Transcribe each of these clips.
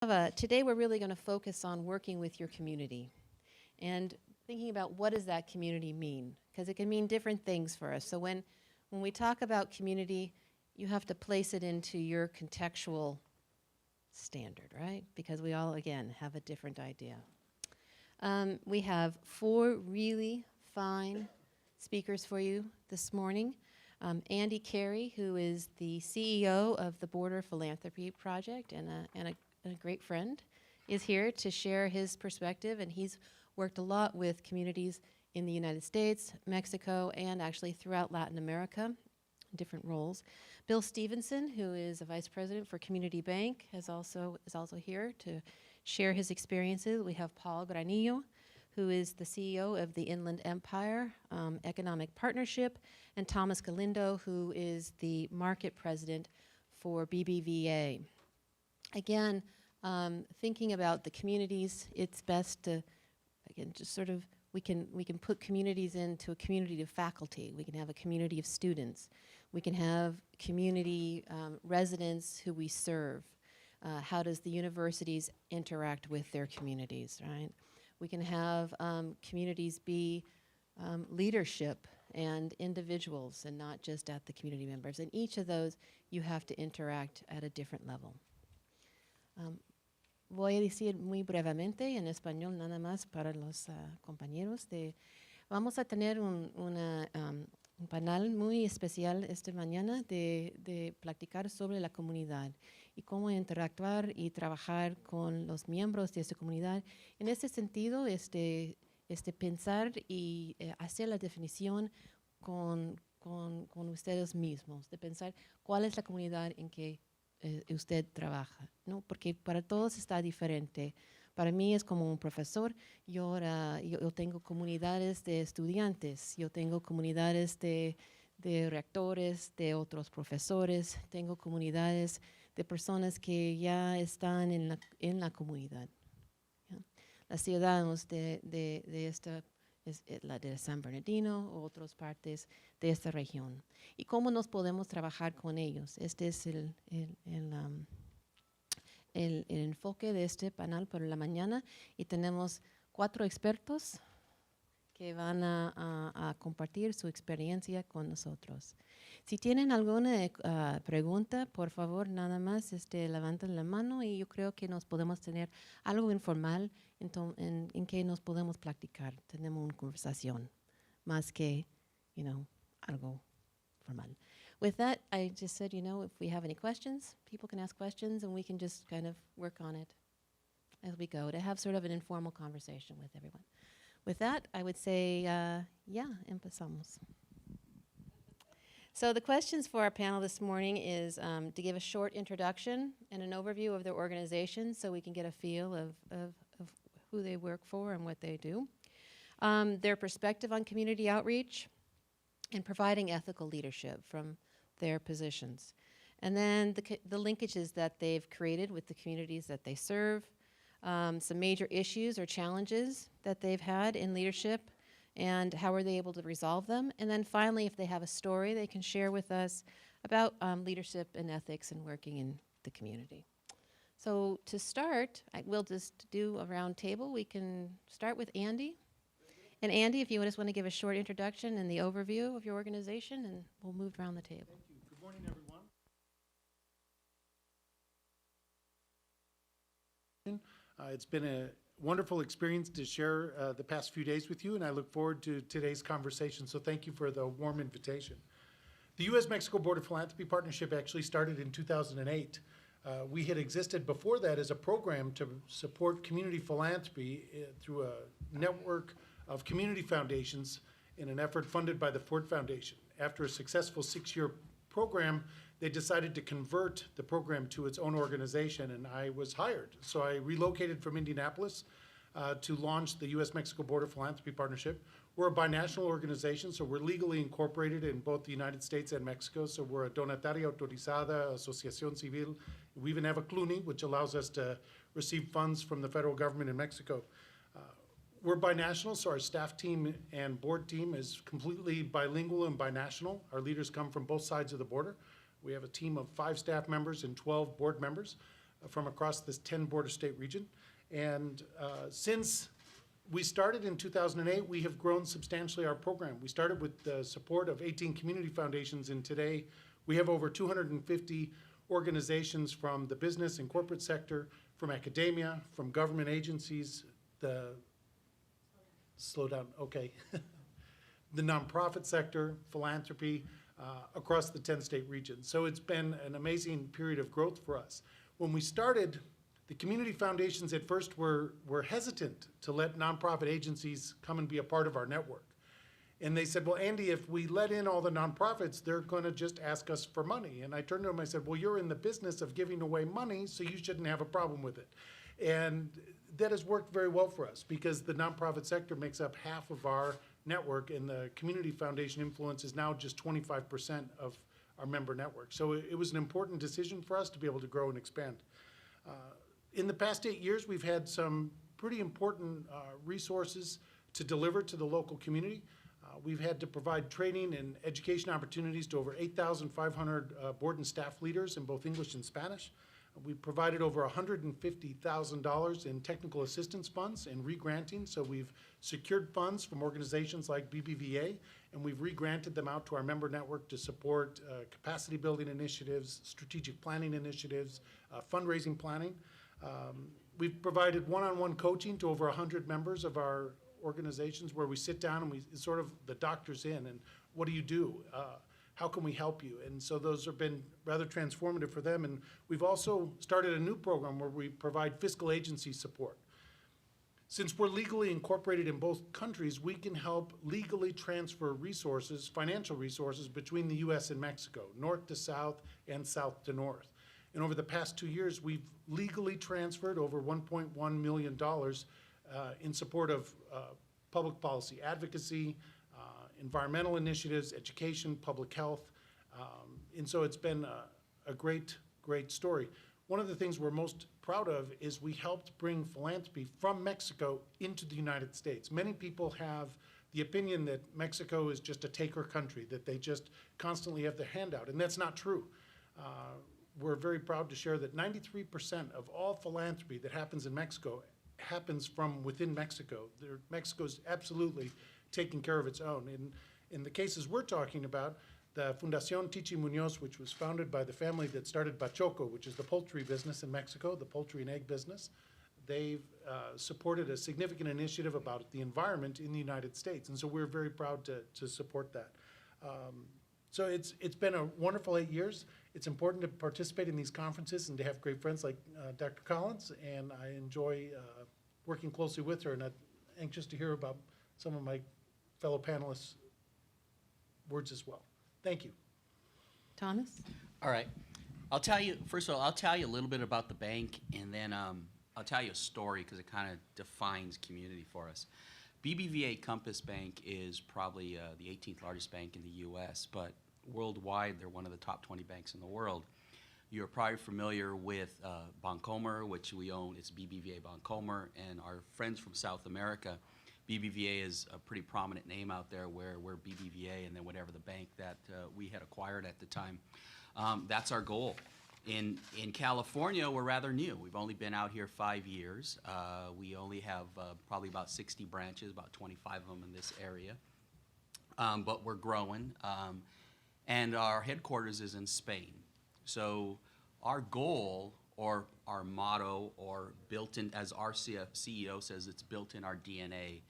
Today we're really going to focus on working with your community and thinking about what does that community mean, because it can mean different things for us. So when we talk about community, you have to place it into your contextual standard, right? Because we all, again, have a different idea. We have 4 really fine speakers for you this morning. Andy Carey, who is the CEO of the Border Philanthropy Project and a great friend, is here to share his perspective, and he's worked a lot with communities in the United States, Mexico, and actually throughout Latin America, in different roles. Bill Stevenson, who is a vice president for Community Bank, is also here to share his experiences. We have Paul Granillo, who is the CEO of the Inland Empire Economic Partnership, and Thomas Galindo, who is the market president for BBVA. Again, thinking about the communities, it's best to, again, just sort of, we can put communities into a community of faculty. We can have a community of students. We can have community residents who we serve. How does the universities interact with their communities, right? We can have communities be leadership and individuals and not just at the community members. And each of those, you have to interact at a different level. Voy a decir muy brevemente en español nada más para los compañeros. Vamos a tener un panel muy especial esta mañana de platicar sobre la comunidad y cómo interactuar y trabajar con los miembros de esta comunidad. En ese sentido, pensar y hacer la definición con ustedes mismos, de pensar cuál es la comunidad en que usted trabaja, ¿no? Porque para todos está diferente. Para mí es como un profesor, yo tengo comunidades de estudiantes, yo tengo comunidades de rectores, de otros profesores, tengo comunidades de personas que ya están en la comunidad. ¿Ya? Los ciudadanos de esta, la de San Bernardino o otras partes de esta región. Y cómo nos podemos trabajar con ellos. Este es el enfoque de este panel por la mañana, y tenemos 4 expertos que van a compartir su experiencia con nosotros. Si tienen alguna pregunta, por favor, nada más levanten la mano, y yo creo que nos podemos tener algo informal en que nos podemos platicar. Tenemos una conversación más que, algo formal. With that, I just said, if we have any questions, people can ask questions, and we can just kind of work on it as we go to have sort of an informal conversation with everyone. With that, I would say, empezamos. So the questions for our panel this morning is to give a short introduction and an overview of their organization so we can get a feel of who they work for and what they do. Their perspective on community outreach and providing ethical leadership from their positions. And then the linkages that they've created with the communities that they serve, some major issues or challenges that they've had in leadership, and how are they able to resolve them. And then finally, if they have a story they can share with us about leadership and ethics and working in the community. So to start, we'll just do a round table. We can start with Andy. And Andy, if you just want to give a short introduction and the overview of your organization, and we'll move around the table. Thank you. Good morning, everyone. It's been a wonderful experience to share the past few days with you, and I look forward to today's conversation, so thank you for the warm invitation. The U.S.-Mexico Border Philanthropy Partnership actually started in 2008. We had existed before that as a program to support community philanthropy through a network of community foundations in an effort funded by the Ford Foundation. After a successful 6-year program, they decided to convert the program to its own organization, and I was hired. So I relocated from Indianapolis to launch the U.S.-Mexico Border Philanthropy Partnership. We're a binational organization, so we're legally incorporated in both the United States and Mexico. So we're a donataria autorizada, asociación civil. We even have a CLUNY, which allows us to receive funds from the federal government in Mexico. We're binational, so our staff team and board team is completely bilingual and binational. Our leaders come from both sides of the border. We have a team of 5 staff members and 12 board members. from across this 10 border state region. And since we started in 2008, we have grown substantially our program. We started with the support of 18 community foundations, and today we have over 250 organizations from the business and corporate sector, from academia, from government agencies, slow down, okay. The nonprofit sector, philanthropy, across the 10-state region. So it's been an amazing period of growth for us. When we started, the community foundations at first were hesitant to let nonprofit agencies come and be a part of our network. And they said, well, Andy, if we let in all the nonprofits, they're going to just ask us for money. And I turned to them, I said, well, you're in the business of giving away money, so you shouldn't have a problem with it. And that has worked very well for us because the nonprofit sector makes up half of our network, and the community foundation influence is now just 25% of our member network. So it was an important decision for us to be able to grow and expand. In the past 8 years, we've had some pretty important resources to deliver to the local community. We've had to provide training and education opportunities to over 8,500 board and staff leaders in both English and Spanish. We've provided over $150,000 in technical assistance funds and re-granting. So we've secured funds from organizations like BBVA, and we've re-granted them out to our member network to support capacity building initiatives, strategic planning initiatives, fundraising planning. We've provided one-on-one coaching to over 100 members of our organizations where we sit down and it's sort of the doctor's in, and what do you do? How can we help you? And so those have been rather transformative for them. And we've also started a new program where we provide fiscal agency support. Since we're legally incorporated in both countries, we can help legally transfer resources, financial resources, between the US and Mexico, north to south and south to north. And over the past 2 years, we've legally transferred over $1.1 million in support of public policy advocacy, environmental initiatives, education, public health. And so it's been a great, great story. One of the things we're most proud of is we helped bring philanthropy from Mexico into the United States. Many people have the opinion that Mexico is just a taker country, that they just constantly have their hand out, and that's not true. We're very proud to share that 93% of all philanthropy that happens in Mexico happens from within Mexico. Mexico's absolutely taking care of its own. In the cases we're talking about, the Fundación Tichi Muñoz, which was founded by the family that started Bachoco, which is the poultry business in Mexico, the poultry and egg business, they've supported a significant initiative about the environment in the United States. And so we're very proud to support that. So it's been a wonderful 8 years. It's important to participate in these conferences and to have great friends like Dr. Collins, and I enjoy working closely with her, and I'm anxious to hear about some of my fellow panelists' words as well. Thank you. Thomas? All right. I'll tell you, first of all, I'll tell you a little bit about the bank, and then I'll tell you a story because it kind of defines community for us. BBVA Compass Bank is probably the 18th largest bank in the U.S., but worldwide, they're one of the top 20 banks in the world. You're probably familiar with Bancomer, which we own. It's BBVA Bancomer, and our friends from South America, BBVA is a pretty prominent name out there where we're BBVA and then whatever the bank that we had acquired at the time. That's our goal. In California, we're rather new. We've only been out here 5 years. We only have probably about 60 branches, about 25 of them in this area. But we're growing. And our headquarters is in Spain. So our goal or our motto or built in, as our CEO says, it's built in our DNA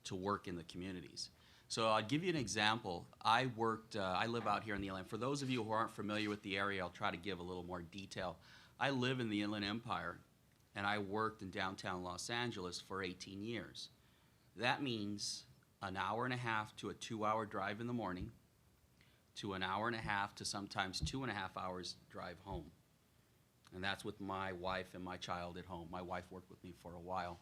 to work in the communities. So I'll give you an example. I live out here in the inland. For those of you who aren't familiar with the area, I'll try to give a little more detail. I live in the Inland Empire, and I worked in downtown Los Angeles for 18 years. That means an hour and a half to a 2-hour drive in the morning, to an hour and a half to sometimes 2.5 hours drive home. And that's with my wife and my child at home. My wife worked with me for a while.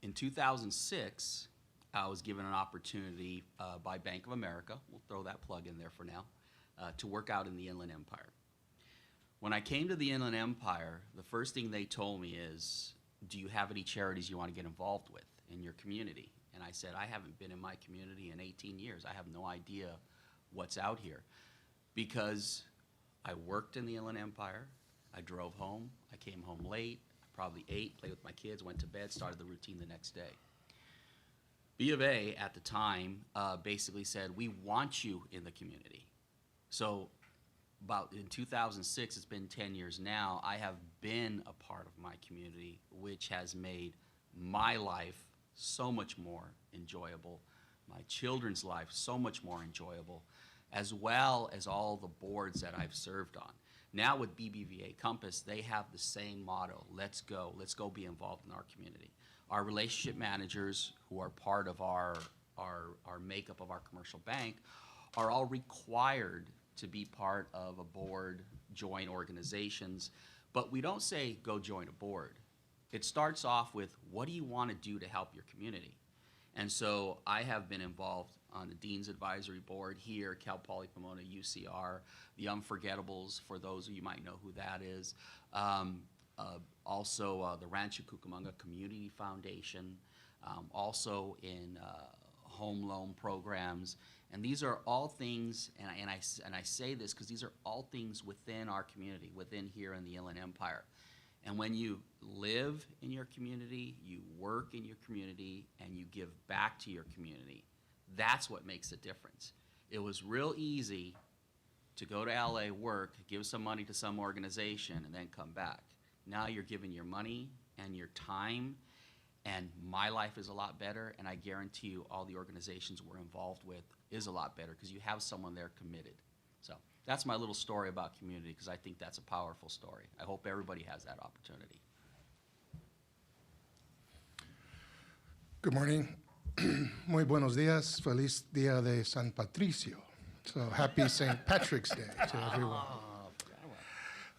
In 2006, I was given an opportunity by Bank of America, we'll throw that plug in there for now, to work out in the Inland Empire. When I came to the Inland Empire, the first thing they told me is, do you have any charities you want to get involved with in your community? And I said, I haven't been in my community in 18 years. I have no idea what's out here. Because I worked in the Inland Empire, I drove home. I came home late. I probably ate, played with my kids, went to bed, started the routine the next day. B of A at the time basically said, we want you in the community. So about in 2006, it's been 10 years now, I have been a part of my community, which has made my life so much more enjoyable, my children's life so much more enjoyable, as well as all the boards that I've served on. Now with BBVA Compass, they have the same motto, let's go be involved in our community. Our relationship managers, who are part of our makeup of our commercial bank, are all required to be part of a board, join organizations, but we don't say go join a board. It starts off with, what do you want to do to help your community? And so I have been involved on the Dean's Advisory Board here, Cal Poly Pomona, UCR, the Unforgettables, for those of you might know who that is. Also the Rancho Cucamonga Community Foundation, also in home loan programs. And these are all things, and I say this because these are all things within our community, within here in the Inland Empire. And when you live in your community, you work in your community, and you give back to your community, that's what makes a difference. It was real easy to go to LA, work, give some money to some organization, and then come back. Now you're giving your money and your time, and my life is a lot better, and I guarantee you all the organizations we're involved with is a lot better because you have someone there committed. So that's my little story about community, because I think that's a powerful story. I hope everybody has that opportunity. Good morning. Muy buenos días. Feliz Día de San Patricio. So happy St. Patrick's Day to everyone.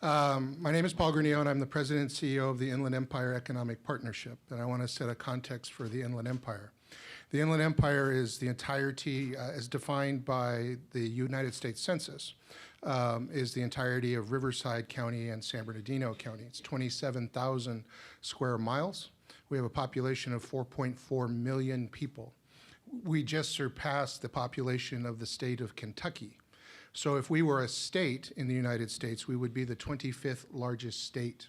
My name is Paul Granillo, and I'm the President and CEO of the Inland Empire Economic Partnership. And I want to set a context for the Inland Empire. The Inland Empire is the entirety, as defined by the United States Census, is the entirety of Riverside County and San Bernardino County. It's 27,000 square miles. We have a population of 4.4 million people. We just surpassed the population of the state of Kentucky. So if we were a state in the United States, we would be the 25th largest state.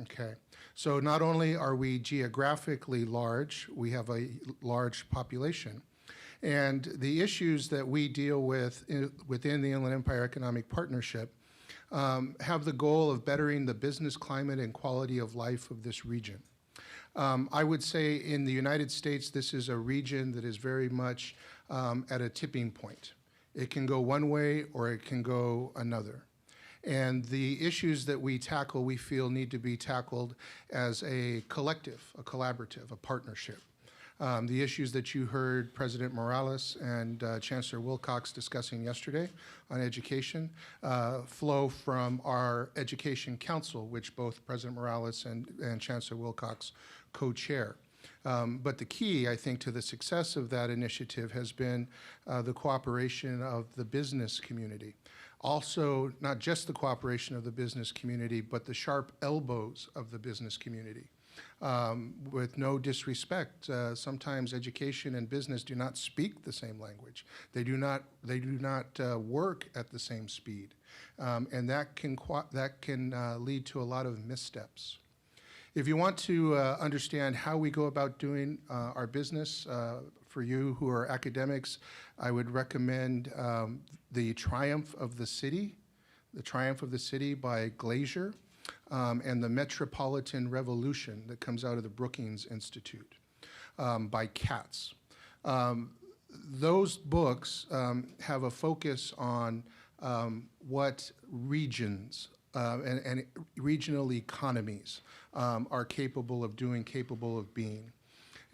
Okay. So not only are we geographically large, we have a large population. And the issues that we deal with within the Inland Empire Economic Partnership have the goal of bettering the business climate and quality of life of this region. I would say in the United States, this is a region that is very much at a tipping point. It can go one way or it can go another. And the issues that we tackle, we feel need to be tackled as a collective, a collaborative, a partnership. The issues that you heard President Morales and Chancellor Wilcox discussing yesterday on education flow from our Education Council, which both President Morales and Chancellor Wilcox co-chair. But the key, I think, to the success of that initiative has been the cooperation of the business community. Also, not just the cooperation of the business community, but the sharp elbows of the business community. With no disrespect, sometimes education and business do not speak the same language. They do not work at the same speed, and that can lead to a lot of missteps. If you want to understand how we go about doing our business, for you who are academics, I would recommend The Triumph of the City by Glazier, and The Metropolitan Revolution that comes out of the Brookings Institute by Katz. Those books have a focus on what regions and regional economies are capable of doing, capable of being.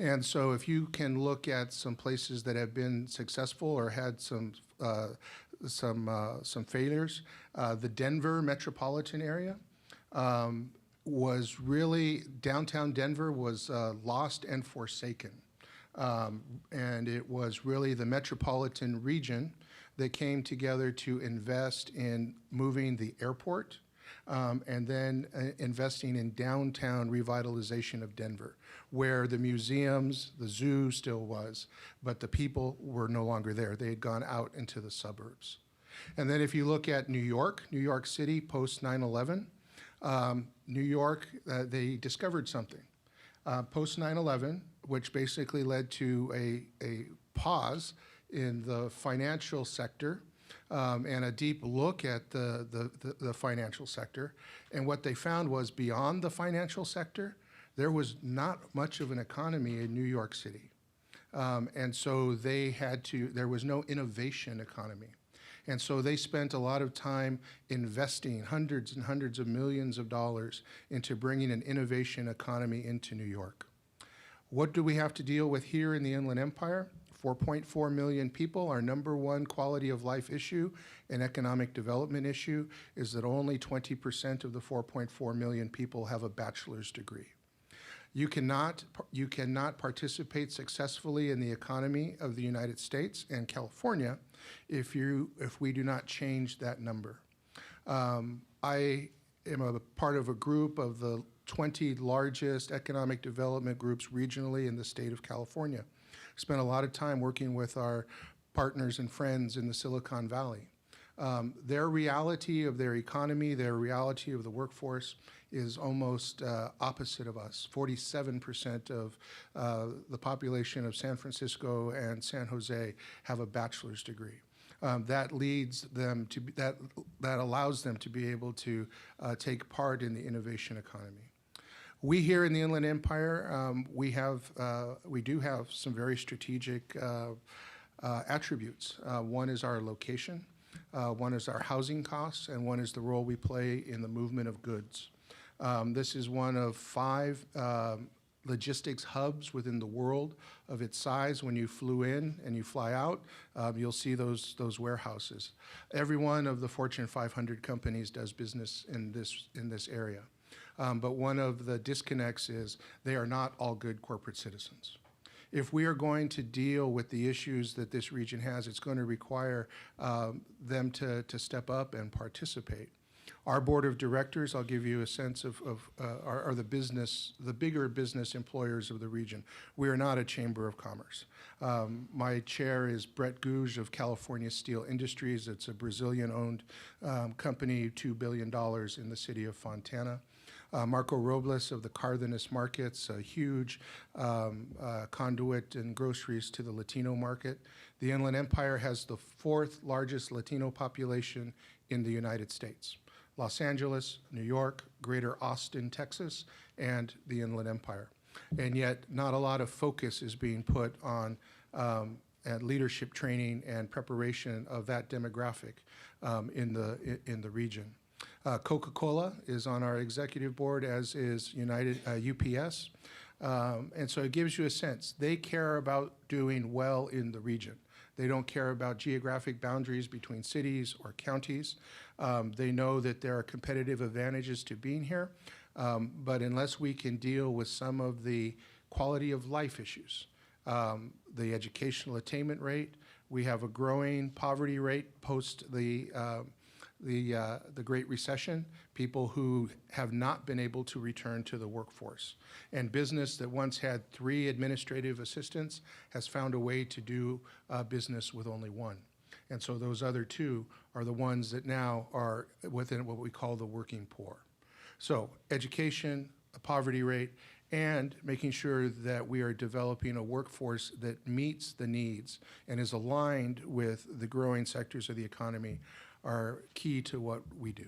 And so if you can look at some places that have been successful or had some failures, the Denver metropolitan area was really, downtown Denver was lost and forsaken. And it was really the metropolitan region that came together to invest in moving the airport, and then investing in downtown revitalization of Denver, where the museums, the zoo still was, but the people were no longer there. They had gone out into the suburbs. And then if you look at New York City post 9/11, New York, they discovered something. Post 9/11, which basically led to a pause in the financial sector and a deep look at the financial sector. And what they found was beyond the financial sector, there was not much of an economy in New York City. And so there was no innovation economy. And so they spent a lot of time investing hundreds and hundreds of millions of dollars into bringing an innovation economy into New York. What do we have to deal with here in the Inland Empire? 4.4 million people. Our number one quality of life issue and economic development issue is that only 20% of the 4.4 million people have a bachelor's degree. You cannot participate successfully in the economy of the United States and California if we do not change that number. I am a part of a group of the 20 largest economic development groups regionally in the state of California. Spent a lot of time working with our partners and friends in the Silicon Valley. Their reality of their economy, their reality of the workforce is almost opposite of us. 47% of the population of San Francisco and San Jose have a bachelor's degree. That leads them to that allows them to be able to take part in the innovation economy. We here in the Inland Empire, we do have some very strategic attributes. One is our location, one is our housing costs, and one is the role we play in the movement of goods. This is one of 5 logistics hubs within the world of its size. When you flew in and you fly out, you'll see those warehouses. Every one of the Fortune 500 companies does business in this area. But one of the disconnects is they are not all good corporate citizens. If we are going to deal with the issues that this region has, it's going to require them to step up and participate. Our board of directors, I'll give you a sense are the bigger business employers of the region. We are not a chamber of commerce. My chair is Brett Gouge of California Steel Industries. It's a Brazilian-owned company, $2 billion in the city of Fontana. Marco Robles of the Cardenas Markets, a huge conduit and groceries to the Latino market. The Inland Empire has the 4th largest Latino population in the United States. Los Angeles, New York, Greater Austin, Texas, and the Inland Empire. And yet not a lot of focus is being put on leadership training and preparation of that demographic in the region. Coca-Cola is on our executive board, as is UPS. And so it gives you a sense. They care about doing well in the region. They don't care about geographic boundaries between cities or counties. They know that there are competitive advantages to being here. But unless we can deal with some of the quality of life issues, the educational attainment rate, we have a growing poverty rate post the Great Recession, people who have not been able to return to the workforce. And business that once had 3 administrative assistants has found a way to do business with only 1. And so those other 2 are the ones that now are within what we call the working poor. So education, a poverty rate, and making sure that we are developing a workforce that meets the needs and is aligned with the growing sectors of the economy are key to what we do.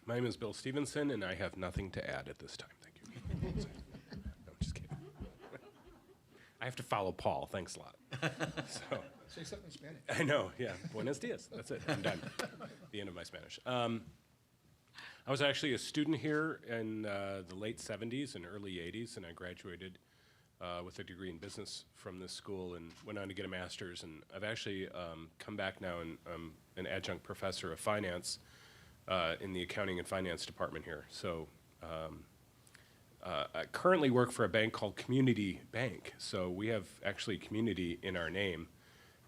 My name is Bill Stevenson, and I have nothing to add at this time. Thank you. No, I'm just kidding. I have to follow Paul. Thanks a lot. So, Say something in Spanish. I know, yeah. Buenos dias. That's it. I'm done. The end of my Spanish. I was actually a student here in the late 70s and early 80s, and I graduated with a degree in business from this school and went on to get a master's. And I've actually come back now and I'm an adjunct professor of finance in the accounting and finance department here. So I currently work for a bank called Community Bank. So we have actually community in our name.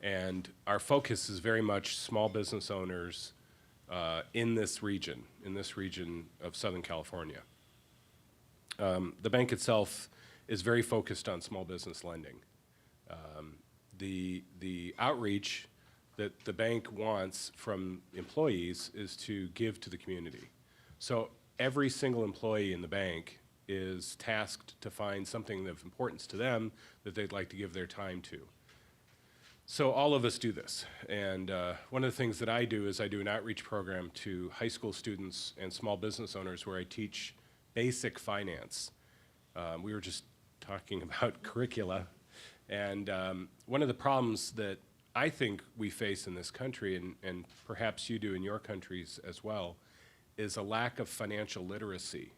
And our focus is very much small business owners in this region of Southern California. The bank itself is very focused on small business lending. The outreach that the bank wants from employees is to give to the community. So every single employee in the bank is tasked to find something of importance to them that they'd like to give their time to. So all of us do this. And one of the things that I do is I do an outreach program to high school students and small business owners where I teach basic finance. We were just talking about curricula. And one of the problems that I think we face in this country, and perhaps you do in your countries as well, is a lack of financial literacy.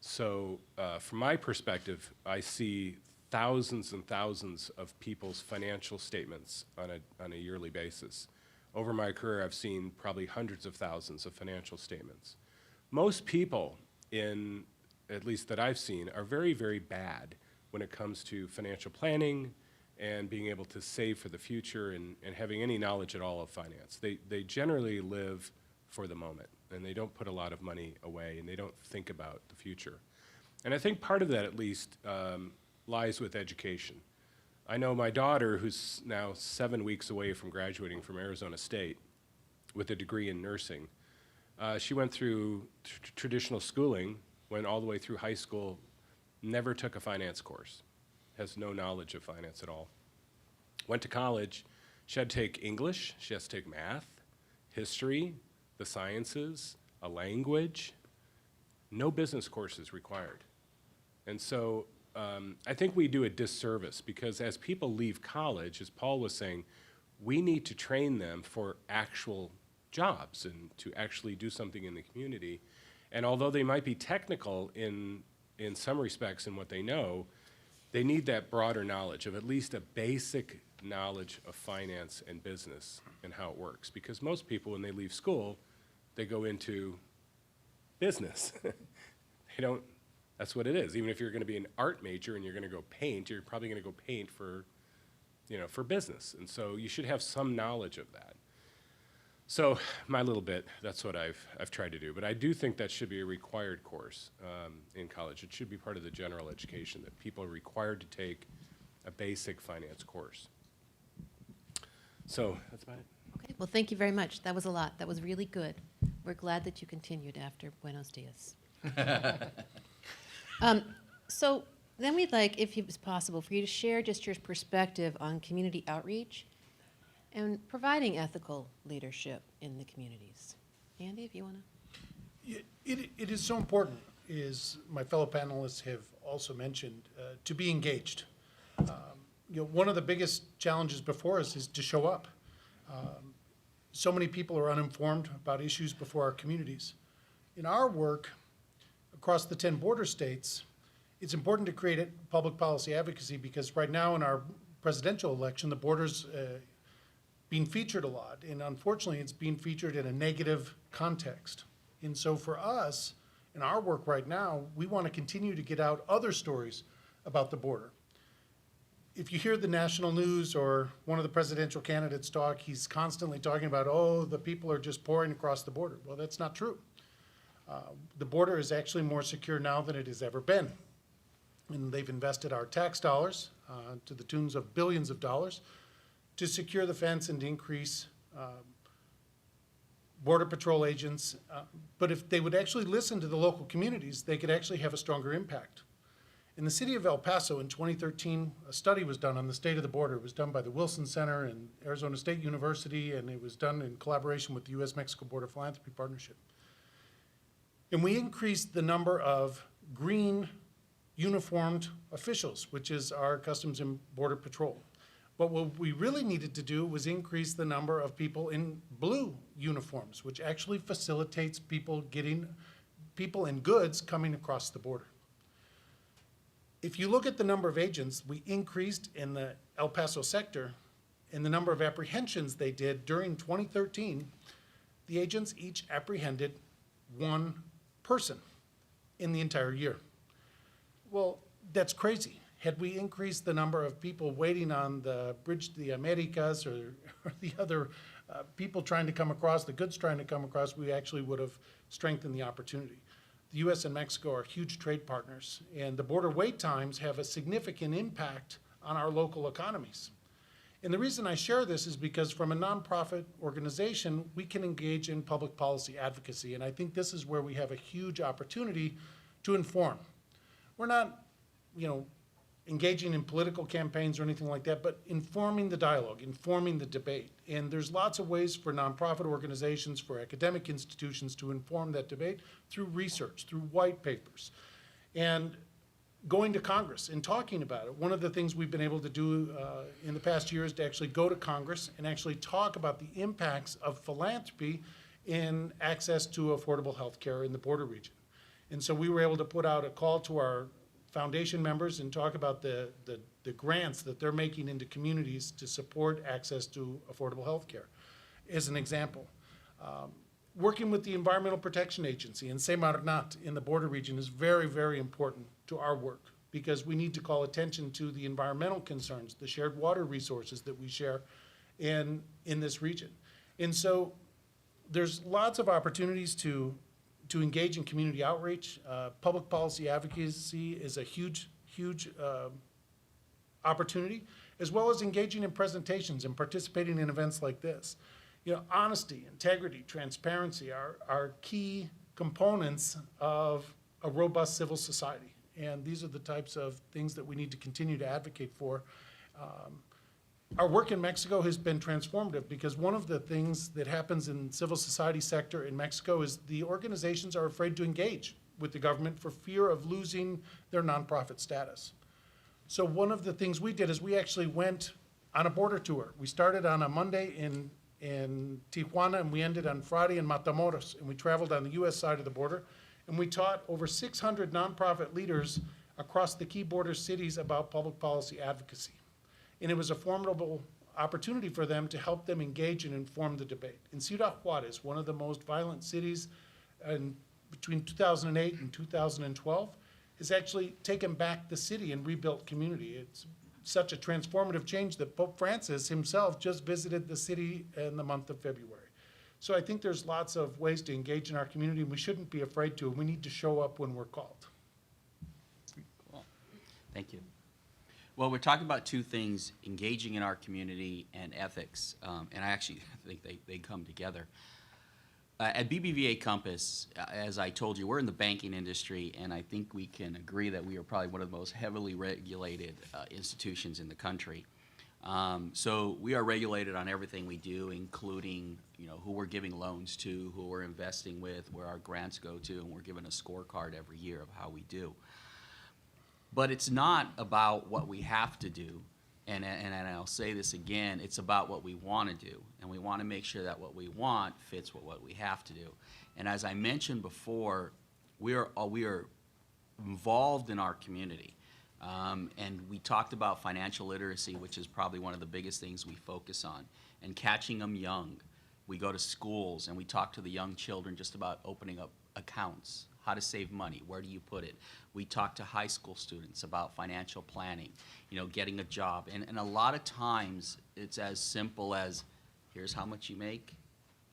So from my perspective, I see thousands and thousands of people's financial statements on a yearly basis. Over my career, I've seen probably hundreds of thousands of financial statements. Most people, at least that I've seen, are very, very bad when it comes to financial planning and being able to save for the future and having any knowledge at all of finance. They generally live for the moment, and they don't put a lot of money away, and they don't think about the future. And I think part of that, at least, lies with education. I know my daughter, who's now 7 weeks away from graduating from Arizona State with a degree in nursing, she went through traditional schooling, went all the way through high school, never took a finance course, has no knowledge of finance at all. Went to college, she had to take English, she has to take math, history, the sciences, a language, no business courses required. And so I think we do a disservice because as people leave college, as Paul was saying, we need to train them for actual jobs and to actually do something in the community. And although they might be technical in some respects in what they know, they need that broader knowledge of at least a basic knowledge of finance and business and how it works. Because most people, when they leave school, they go into business. That's what it is. Even if you're going to be an art major and you're going to go paint, you're probably going to go paint for business. And so you should have some knowledge of that. So my little bit, that's what I've tried to do. But I do think that should be a required course in college. It should be part of the general education that people are required to take a basic finance course. So that's about it. Okay, well, thank you very much. That was a lot. That was really good. We're glad that you continued after Buenos Dias. So then we'd like, if it's possible, for you to share just your perspective on community outreach and providing ethical leadership in the communities. Andy, if you want to. It is so important, as my fellow panelists have also mentioned, to be engaged. One of the biggest challenges before us is to show up. So many people are uninformed about issues before our communities. In our work across the 10 border states, it's important to create public policy advocacy because right now in our presidential election, the border's being featured a lot, and unfortunately it's being featured in a negative context. And so for us, in our work right now, we want to continue to get out other stories about the border. If you hear the national news or one of the presidential candidates talk, he's constantly talking about, oh, the people are just pouring across the border. Well, that's not true. The border is actually more secure now than it has ever been. And they've invested our tax dollars to the tunes of billions of dollars to secure the fence and to increase Border Patrol agents. But if they would actually listen to the local communities, they could actually have a stronger impact. In the city of El Paso in 2013, a study was done on the state of the border. It was done by the Wilson Center and Arizona State University, and it was done in collaboration with the U.S.-Mexico Border Philanthropy Partnership. And we increased the number of green uniformed officials, which is our Customs and Border Patrol. But what we really needed to do was increase the number of people in blue uniforms, which actually facilitates people and goods coming across the border. If you look at the number of agents we increased in the El Paso sector and the number of apprehensions they did during 2013, the agents each apprehended one person in the entire year. Well, that's crazy. Had we increased the number of people waiting on the Bridge to the Americas or the other people trying to come across, the goods trying to come across, we actually would have strengthened the opportunity. The U.S. and Mexico are huge trade partners, and the border wait times have a significant impact on our local economies. And the reason I share this is because from a nonprofit organization, we can engage in public policy advocacy. And I think this is where we have a huge opportunity to inform. We're not, engaging in political campaigns or anything like that, but informing the dialogue, informing the debate. And there's lots of ways for nonprofit organizations, for academic institutions to inform that debate through research, through white papers, and going to Congress and talking about it. One of the things we've been able to do in the past year is to actually go to Congress and actually talk about the impacts of philanthropy in access to affordable health care in the border region. And so we were able to put out a call to our foundation members and talk about the grants that they're making into communities to support access to affordable health care, as an example. Working with the Environmental Protection Agency and Semarnat in the border region is very, very important to our work, because we need to call attention to the environmental concerns, the shared water resources that we share in this region. And so there's lots of opportunities to engage in community outreach. Public policy advocacy is a huge opportunity, as well as engaging in presentations and participating in events like this. Honesty, integrity, transparency are key components of a robust civil society. And these are the types of things that we need to continue to advocate for. Our work in Mexico has been transformative, because one of the things that happens in civil society sector in Mexico is the organizations are afraid to engage with the government for fear of losing their nonprofit status. So one of the things we did is we actually went on a border tour. We started on a Monday in Tijuana, and we ended on Friday in Matamoros, and we traveled on the US side of the border, and we taught over 600 nonprofit leaders across the key border cities about public policy advocacy. And it was a formidable opportunity for them to help them engage and inform the debate. In Ciudad Juarez, one of the most violent cities between 2008 and 2012, has actually taken back the city and rebuilt community. It's such a transformative change that Pope Francis himself just visited the city in the month of February. So I think there's lots of ways to engage in our community, and we shouldn't be afraid to. We need to show up when we're called. Cool. Thank you. Well, we're talking about two things: engaging in our community and ethics, and I actually think they come together. At BBVA Compass, as I told you, we're in the banking industry, and I think we can agree that we are probably one of the most heavily regulated institutions in the country. So we are regulated on everything we do, including who we're giving loans to, who we're investing with, where our grants go to, and we're given a scorecard every year of how we do. But it's not about what we have to do, and I'll say this again, it's about what we want to do, and we want to make sure that what we want fits with what we have to do. And as I mentioned before, we are involved in our community, and we talked about financial literacy, which is probably one of the biggest things we focus on, and catching them young. We go to schools and we talk to the young children just about opening up accounts, how to save money, where do you put it. We talk to high school students about financial planning, getting a job. And a lot of times it's as simple as, here's how much you make,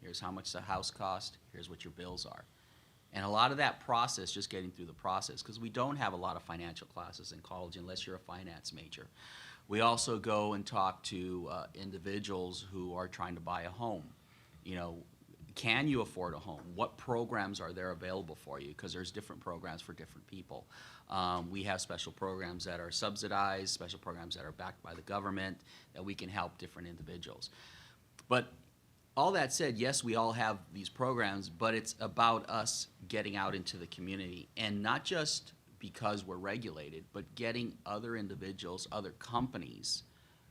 here's how much the house cost, here's what your bills are. And a lot of that process, just getting through the process, because we don't have a lot of financial classes in college unless you're a finance major. We also go and talk to individuals who are trying to buy a home. Can you afford a home? What programs are there available for you? Because there's different programs for different people. We have special programs that are subsidized, special programs that are backed by the government, that we can help different individuals. But all that said, yes, we all have these programs, but it's about us getting out into the community, and not just because we're regulated, but getting other individuals, other companies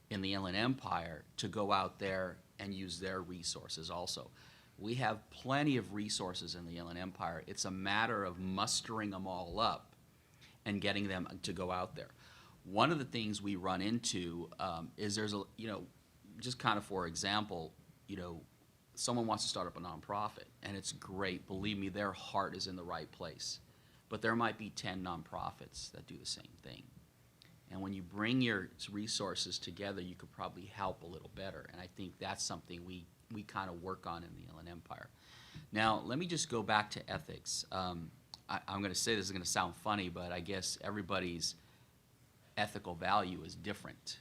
in the Inland Empire to go out there and use their resources also. We have plenty of resources in the Inland Empire. It's a matter of mustering them all up and getting them to go out there. One of the things we run into is there's a, just kind of for example, someone wants to start up a nonprofit, and it's great. Believe me, their heart is in the right place. But there might be 10 nonprofits that do the same thing. And when you bring your resources together, you could probably help a little better. And I think that's something we kind of work on in the Inland Empire. Now, let me just go back to ethics. I'm going to say this is going to sound funny, but I guess everybody's ethical value is different.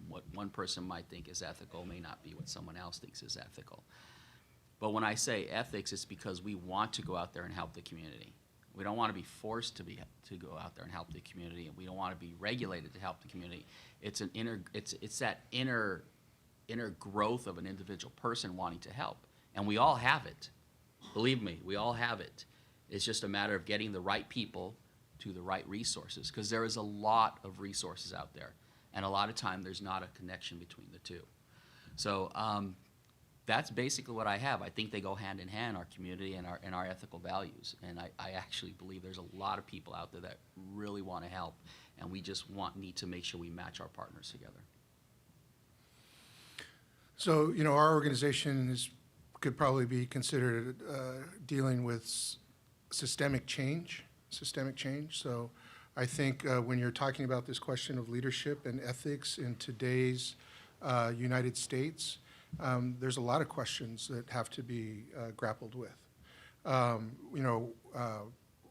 What one person might think is ethical may not be what someone else thinks is ethical. But when I say ethics, it's because we want to go out there and help the community. We don't want to be forced to go out there and help the community, and we don't want to be regulated to help the community. It's that inner growth of an individual person wanting to help, and we all have it. Believe me, we all have it. It's just a matter of getting the right people to the right resources, because there is a lot of resources out there, and a lot of time there's not a connection between the two. So that's basically what I have. I think they go hand in hand, our community and our ethical values. And I actually believe there's a lot of people out there that really want to help, and we just need to make sure we match our partners together. So, you know, our organization could probably be considered dealing with systemic change. So I think when you're talking about this question of leadership and ethics in today's United States, there's a lot of questions that have to be grappled with. You know,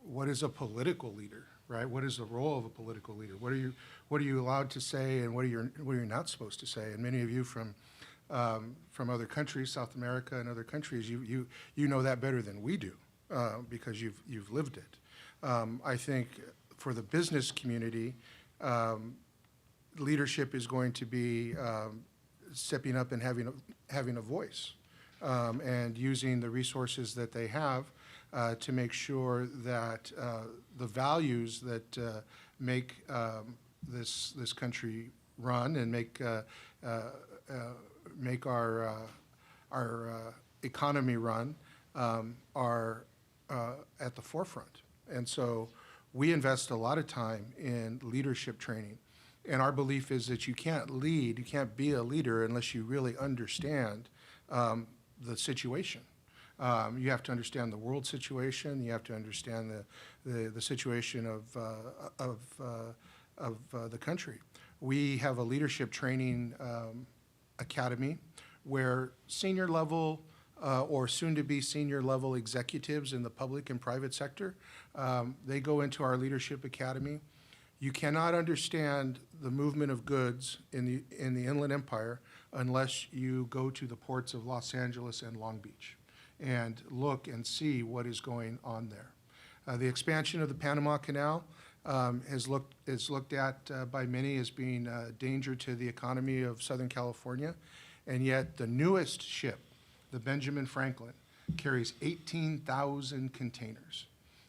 what is a political leader, right? What is the role of a political leader? What are you allowed to say, and what are you not supposed to say? And many of you from other countries, South America and other countries, you know that better than we do because you've lived it. I think for the business community, leadership is going to be stepping up and having a voice and using the resources that they have to make sure that the values that make this country run and make our economy run are at the forefront. And so we invest a lot of time in leadership training. And our belief is that you can't be a leader unless you really understand the situation. You have to understand the world situation. You have to understand the situation of the country. We have a leadership training academy where senior level or soon-to-be senior level executives in the public and private sector, they go into our leadership academy. You cannot understand the movement of goods in the Inland Empire unless you go to the ports of Los Angeles and Long Beach and look and see what is going on there. The expansion of the Panama Canal is looked at by many as being a danger to the economy of Southern California, and yet the newest ship, the Benjamin Franklin, carries 18,000 containers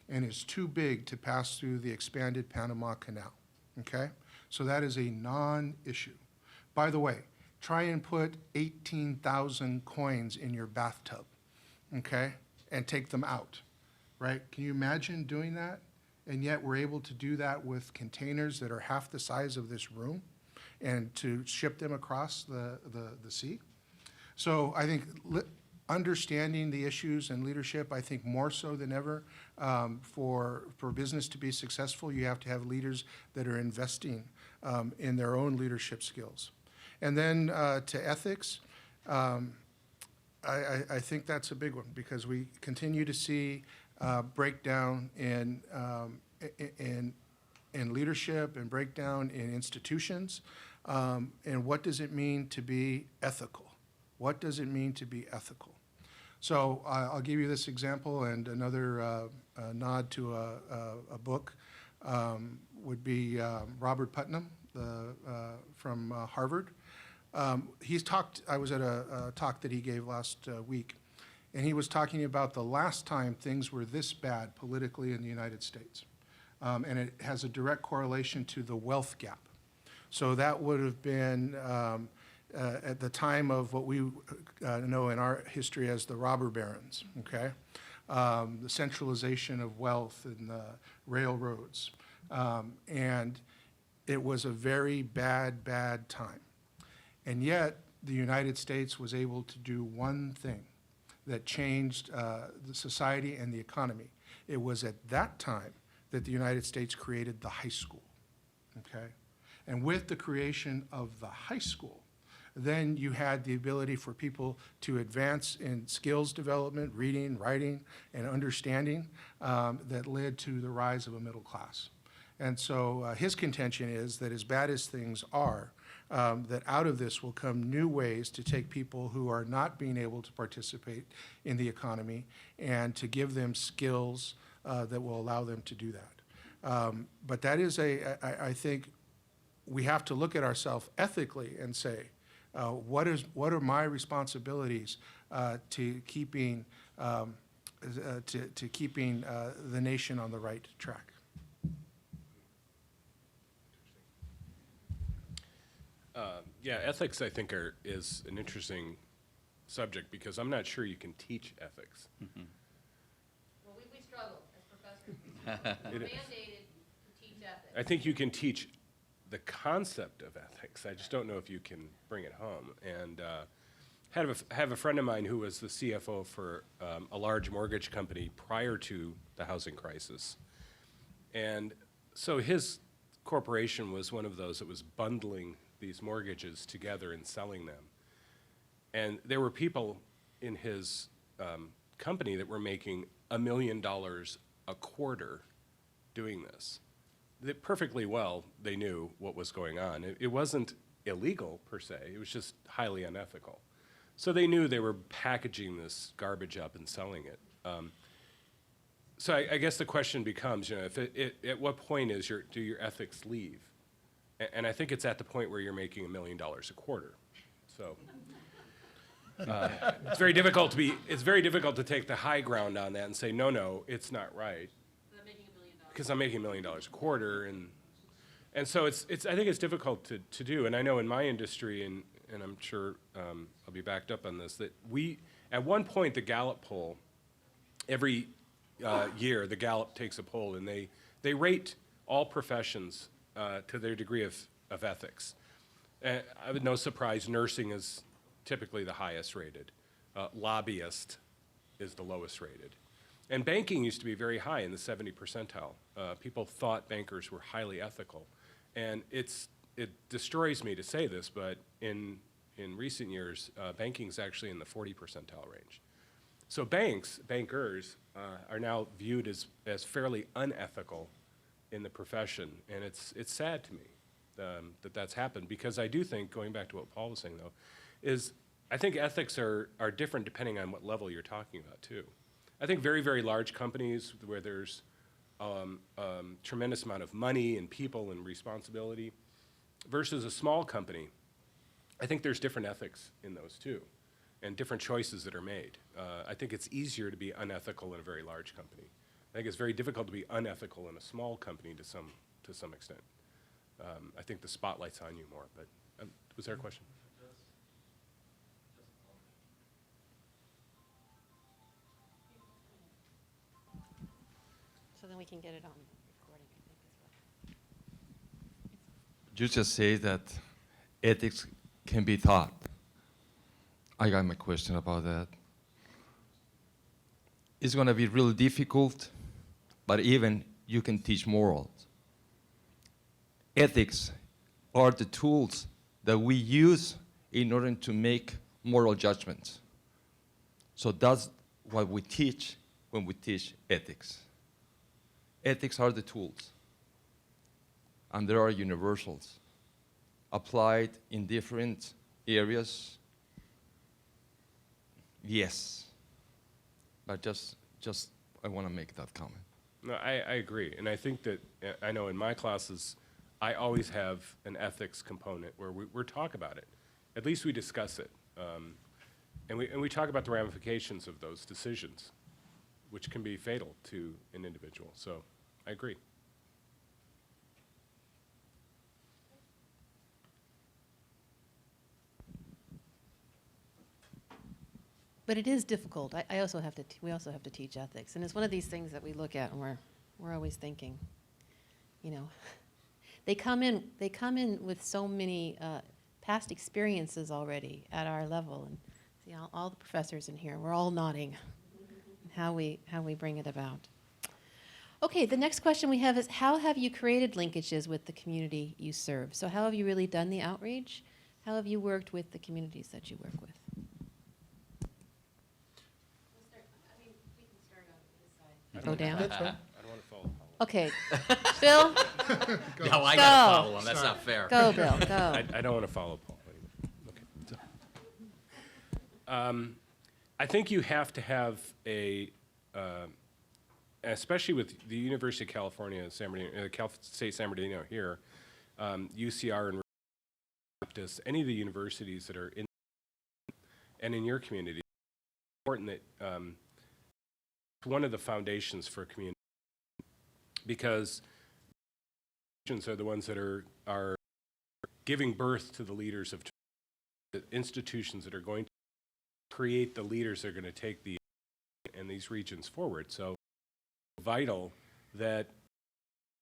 and is too big to pass through the expanded Panama Canal, okay? So that is a non-issue. By the way, try and put 18,000 coins in your bathtub, okay, and take them out, right? Can you imagine doing that? And yet we're able to do that with containers that are half the size of this room and to ship them across the sea. So I think understanding the issues and leadership, I think more so than ever, for business to be successful, you have to have leaders that are investing in their own leadership skills. And then to ethics, I think that's a big one because we continue to see breakdown in leadership and breakdown in institutions. And what does it mean to be ethical? What does it mean to be ethical? So I'll give you this example, and another nod to a book would be Robert Putnam from Harvard. I was at a talk that he gave last week, and he was talking about the last time things were this bad politically in the United States. And it has a direct correlation to the wealth gap. So that would have been at the time of what we know in our history as the robber barons, okay? The centralization of wealth and the railroads. And it was a very bad, bad time. And yet, the United States was able to do one thing that changed the society and the economy. It was at that time that the United States created the high school, okay? And with the creation of the high school, then you had the ability for people to advance in skills development, reading, writing, and understanding that led to the rise of a middle class. And so his contention is that as bad as things are, that out of this will come new ways to take people who are not being able to participate in the economy and to give them skills that will allow them to do that. But that is I think we have to look at ourselves ethically and say, what are my responsibilities to keeping the nation on the right track? Yeah, ethics, I think, is an interesting subject because I'm not sure you can teach ethics. Well, we struggle as professors. We're mandated to teach ethics. I think you can teach the concept of ethics. I just don't know if you can bring it home. And have a friend of mine who was the CFO for a large mortgage company prior to the housing crisis. And so his corporation was one of those that was bundling these mortgages together and selling them. And there were people in his company that were making $1 million a quarter doing this. Perfectly well, they knew what was going on. It wasn't illegal per se, it was just highly unethical. So they knew they were packaging this garbage up and selling it. So I guess the question becomes, at what point do your ethics leave? And I think it's at the point where you're making $1 million a quarter. So it's very difficult to take the high ground on that and say, no, it's not right. Because I'm making $1 million a quarter, and so I think it's difficult to do. And I know in my industry, and I'm sure I'll be backed up on this, that at one point the Gallup poll, every year the Gallup takes a poll and they rate all professions to their degree of ethics. With no surprise, nursing is typically the highest rated. Lobbyist is the lowest rated. And banking used to be very high in the 70 percentile. People thought bankers were highly ethical. And it destroys me to say this, but in recent years, banking is actually in the 40 percentile range. So bankers are now viewed as fairly unethical in the profession. And it's sad to me that that's happened, because I do think, going back to what Paul was saying though, is I think ethics are different depending on what level you're talking about too. I think very, very large companies where there's tremendous amount of money and people and responsibility versus a small company, I think there's different ethics in those too, and different choices that are made. I think it's easier to be unethical in a very large company. I think it's very difficult to be unethical in a small company to some extent. I think the spotlight's on you more, but was there a question? So then we can get it on recording, I think, as well. You just say that ethics can be taught. I got my question about that. It's going to be really difficult, but even you can teach morals. Ethics are the tools that we use in order to make moral judgments. So that's what we teach when we teach ethics. Ethics are the tools, and there are universals applied in different areas. Yes, but just I want to make that comment. No, I agree, and I think that I know in my classes, I always have an ethics component where we talk about it. At least we discuss it, and we talk about the ramifications of those decisions, which can be fatal to an individual. So I agree. But it is difficult. We also have to teach ethics, and it's one of these things that we look at and we're always thinking, they come in with so many past experiences already at our level, and see all the professors in here, we're all nodding how we bring it about. Okay, the next question we have is, how have you created linkages with the community you serve? So how have you really done the outreach? How have you worked with the communities that you work with? Go down. That's fine. I don't want to follow Paul. Okay, Bill, No, I Go. gotta follow him. That's not fair. go, Bill, go. I don't want to follow Paul anymore. Okay. So, I think you have to have especially with the University of California, San Bernardino, Cal State San Bernardino here, UCR and Baptist, any of the universities that are in and in your community, it's important that one of the foundations for community, because institutions are the ones that are giving birth to the leaders of the institutions that are going to create the leaders that are going to take and these regions forward. So vital that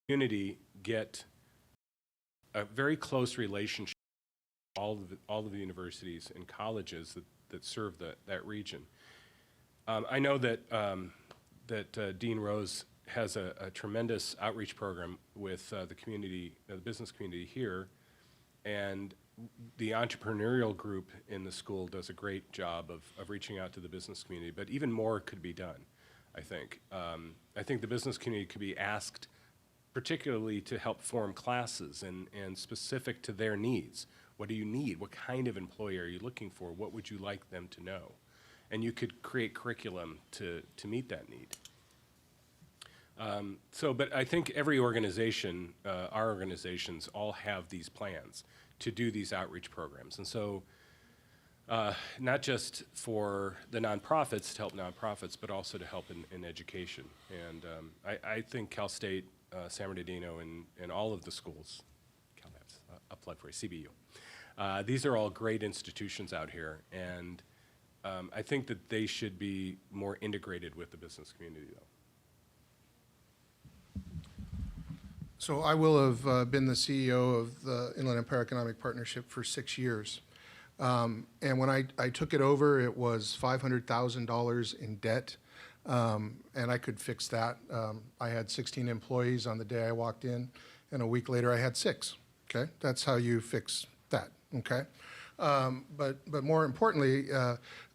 community get a very close relationship with all of the universities and colleges that serve that region. I know that Dean Rose has a tremendous outreach program with the community, the business community here, and the entrepreneurial group in the school does a great job of reaching out to the business community, but even more could be done, I think. I think the business community could be asked particularly to help form classes and specific to their needs. What do you need? What kind of employee are you looking for? What would you like them to know? And you could create curriculum to meet that need. But I think every organization, our organizations all have these plans to do these outreach programs. And so not just for the nonprofits, to help nonprofits, but also to help in education. And I think Cal State, San Bernardino, and all of the schools, CalMaps, a plug for a CBU. These are all great institutions out here, and I think that they should be more integrated with the business community, though. So I will have been the CEO of the Inland Empire Economic Partnership for 6 years. And when I took it over, it was $500,000 in debt, and I could fix that. I had 16 employees on the day I walked in, and a week later I had 6, okay? That's how you fix that, okay? But more importantly,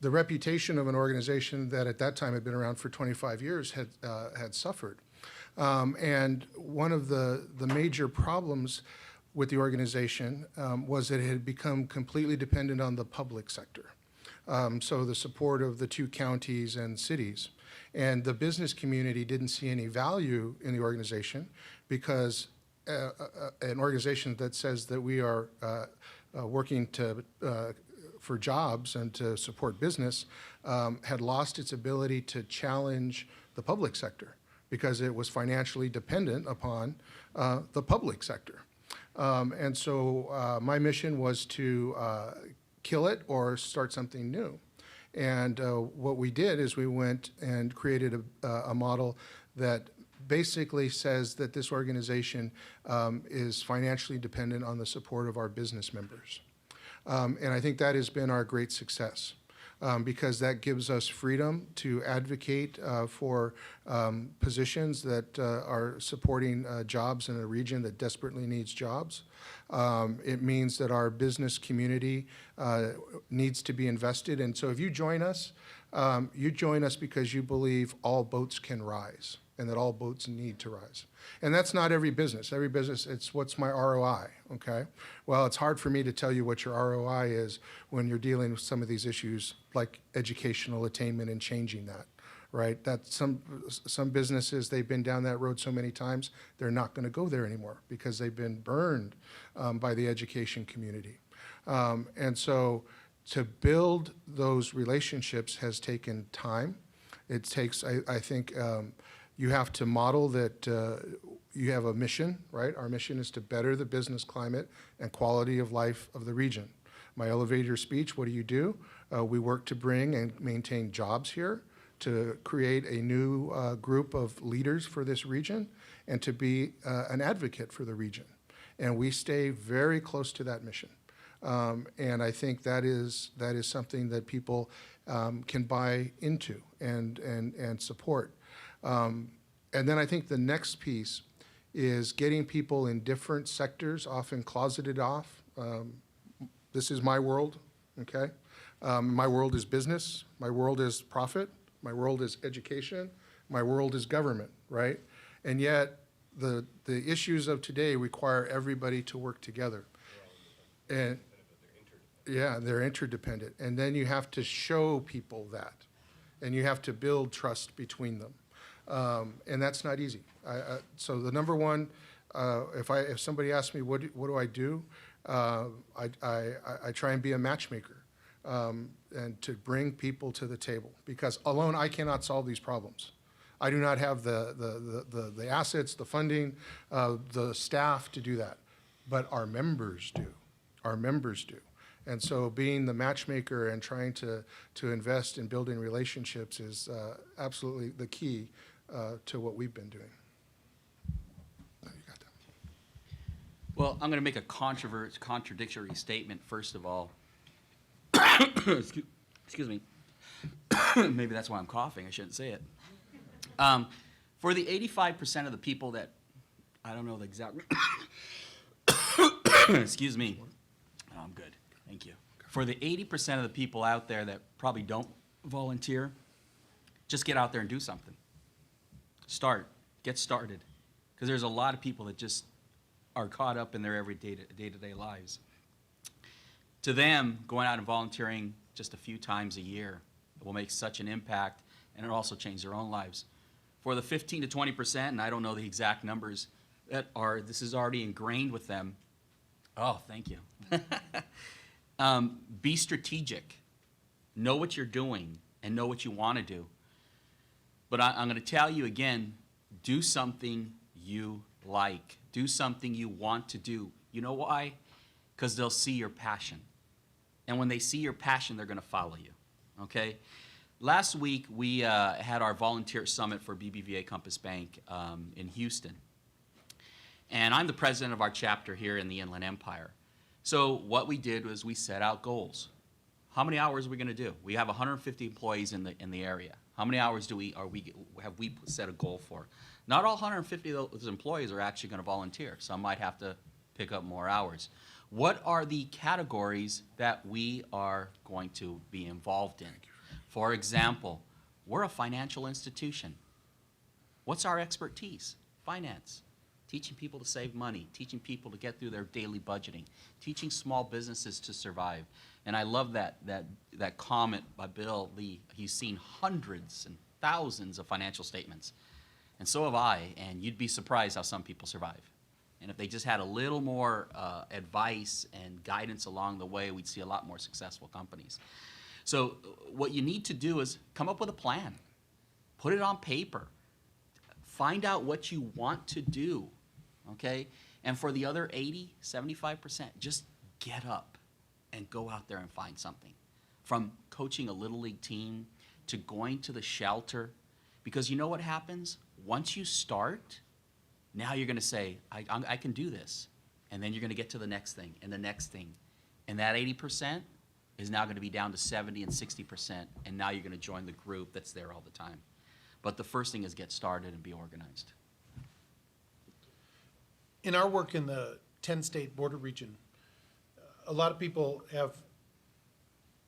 the reputation of an organization that at that time had been around for 25 years had suffered. And one of the major problems with the organization was that it had become completely dependent on the public sector. So the support of the 2 counties and cities. And the business community didn't see any value in the organization because an organization that says that we are working for jobs and to support business had lost its ability to challenge the public sector because it was financially dependent upon the public sector. And so my mission was to kill it or start something new. And what we did is we went and created a model that basically says that this organization is financially dependent on the support of our business members. And I think that has been our great success. Because that gives us freedom to advocate for positions that are supporting jobs in a region that desperately needs jobs. It means that our business community needs to be invested. And so if you join us because you believe all boats can rise and that all boats need to rise. And that's not every business. Every business, it's what's my ROI, okay? Well, it's hard for me to tell you what your ROI is when you're dealing with some of these issues like educational attainment and changing that, right? That some businesses, they've been down that road so many times, they're not gonna go there anymore because they've been burned by the education community. And so to build those relationships has taken time. It takes, I think, you have to model that you have a mission, right? Our mission is to better the business climate and quality of life of the region. My elevator speech, what do? We work to bring and maintain jobs here, to create a new group of leaders for this region, and to be an advocate for the region. And we stay very close to that mission. And I think that is something that people can buy into and support. And then I think the next piece is getting people in different sectors, often closeted off. This is my world, okay? My world is business, my world is profit, my world is education, my world is government, right? And yet, the issues of today require everybody to work together. And yeah, they're interdependent. And then you have to show people that. And you have to build trust between them. And that's not easy. So the number one, if somebody asks me, what do I do? I try and be a matchmaker and to bring people to the table. Because alone, I cannot solve these problems. I do not have the assets, the funding, the staff to do that. But our members do. Our members do. And so being the matchmaker and trying to invest in building relationships is absolutely the key to what we've been doing. You got that. Well, I'm going to make a contradictory statement, first of all. Excuse me. Maybe that's why I'm coughing. I shouldn't say it. For the 85% of the people that, I don't know the exact, excuse me. Oh, I'm good. Thank you. For the 80% of the people out there that probably don't volunteer, just get out there and do something. Get started. Because there's a lot of people that just are caught up in their day-to-day lives. To them, going out and volunteering just a few times a year will make such an impact, and it'll also change their own lives. For the 15 to 20%, and I don't know the exact numbers, this is already ingrained with them. Oh, thank you. Be strategic. Know what you're doing and know what you want to do. But I'm going to tell you again, do something you like. Do something you want to do. You know why? Because they'll see your passion. And when they see your passion, they're going to follow you. Okay? Last week, we had our volunteer summit for BBVA Compass Bank in Houston. And I'm the president of our chapter here in the Inland Empire. So what we did was we set out goals. How many hours are we going to do? We have 150 employees in the area. How many hours have we set a goal for? Not all 150 of those employees are actually going to volunteer. Some might have to pick up more hours. What are the categories that we are going to be involved in? For example, we're a financial institution. What's our expertise? Finance. Teaching people to save money, teaching people to get through their daily budgeting, teaching small businesses to survive. And I love that comment by Bill Lee. He's seen hundreds and thousands of financial statements. And so have I, and you'd be surprised how some people survive. And if they just had a little more advice and guidance along the way, we'd see a lot more successful companies. So what you need to do is come up with a plan. Put it on paper. Find out what you want to do, okay? And for the other 80, 75%, just get up and go out there and find something. From coaching a Little League team to going to the shelter. Because you know what happens? Once you start, now you're going to say, I can do this. And then you're going to get to the next thing and the next thing. And that 80% is now going to be down to 70 and 60%. And now you're going to join the group that's there all the time. But the first thing is get started and be organized. In our work in the 10-state border region, a lot of people have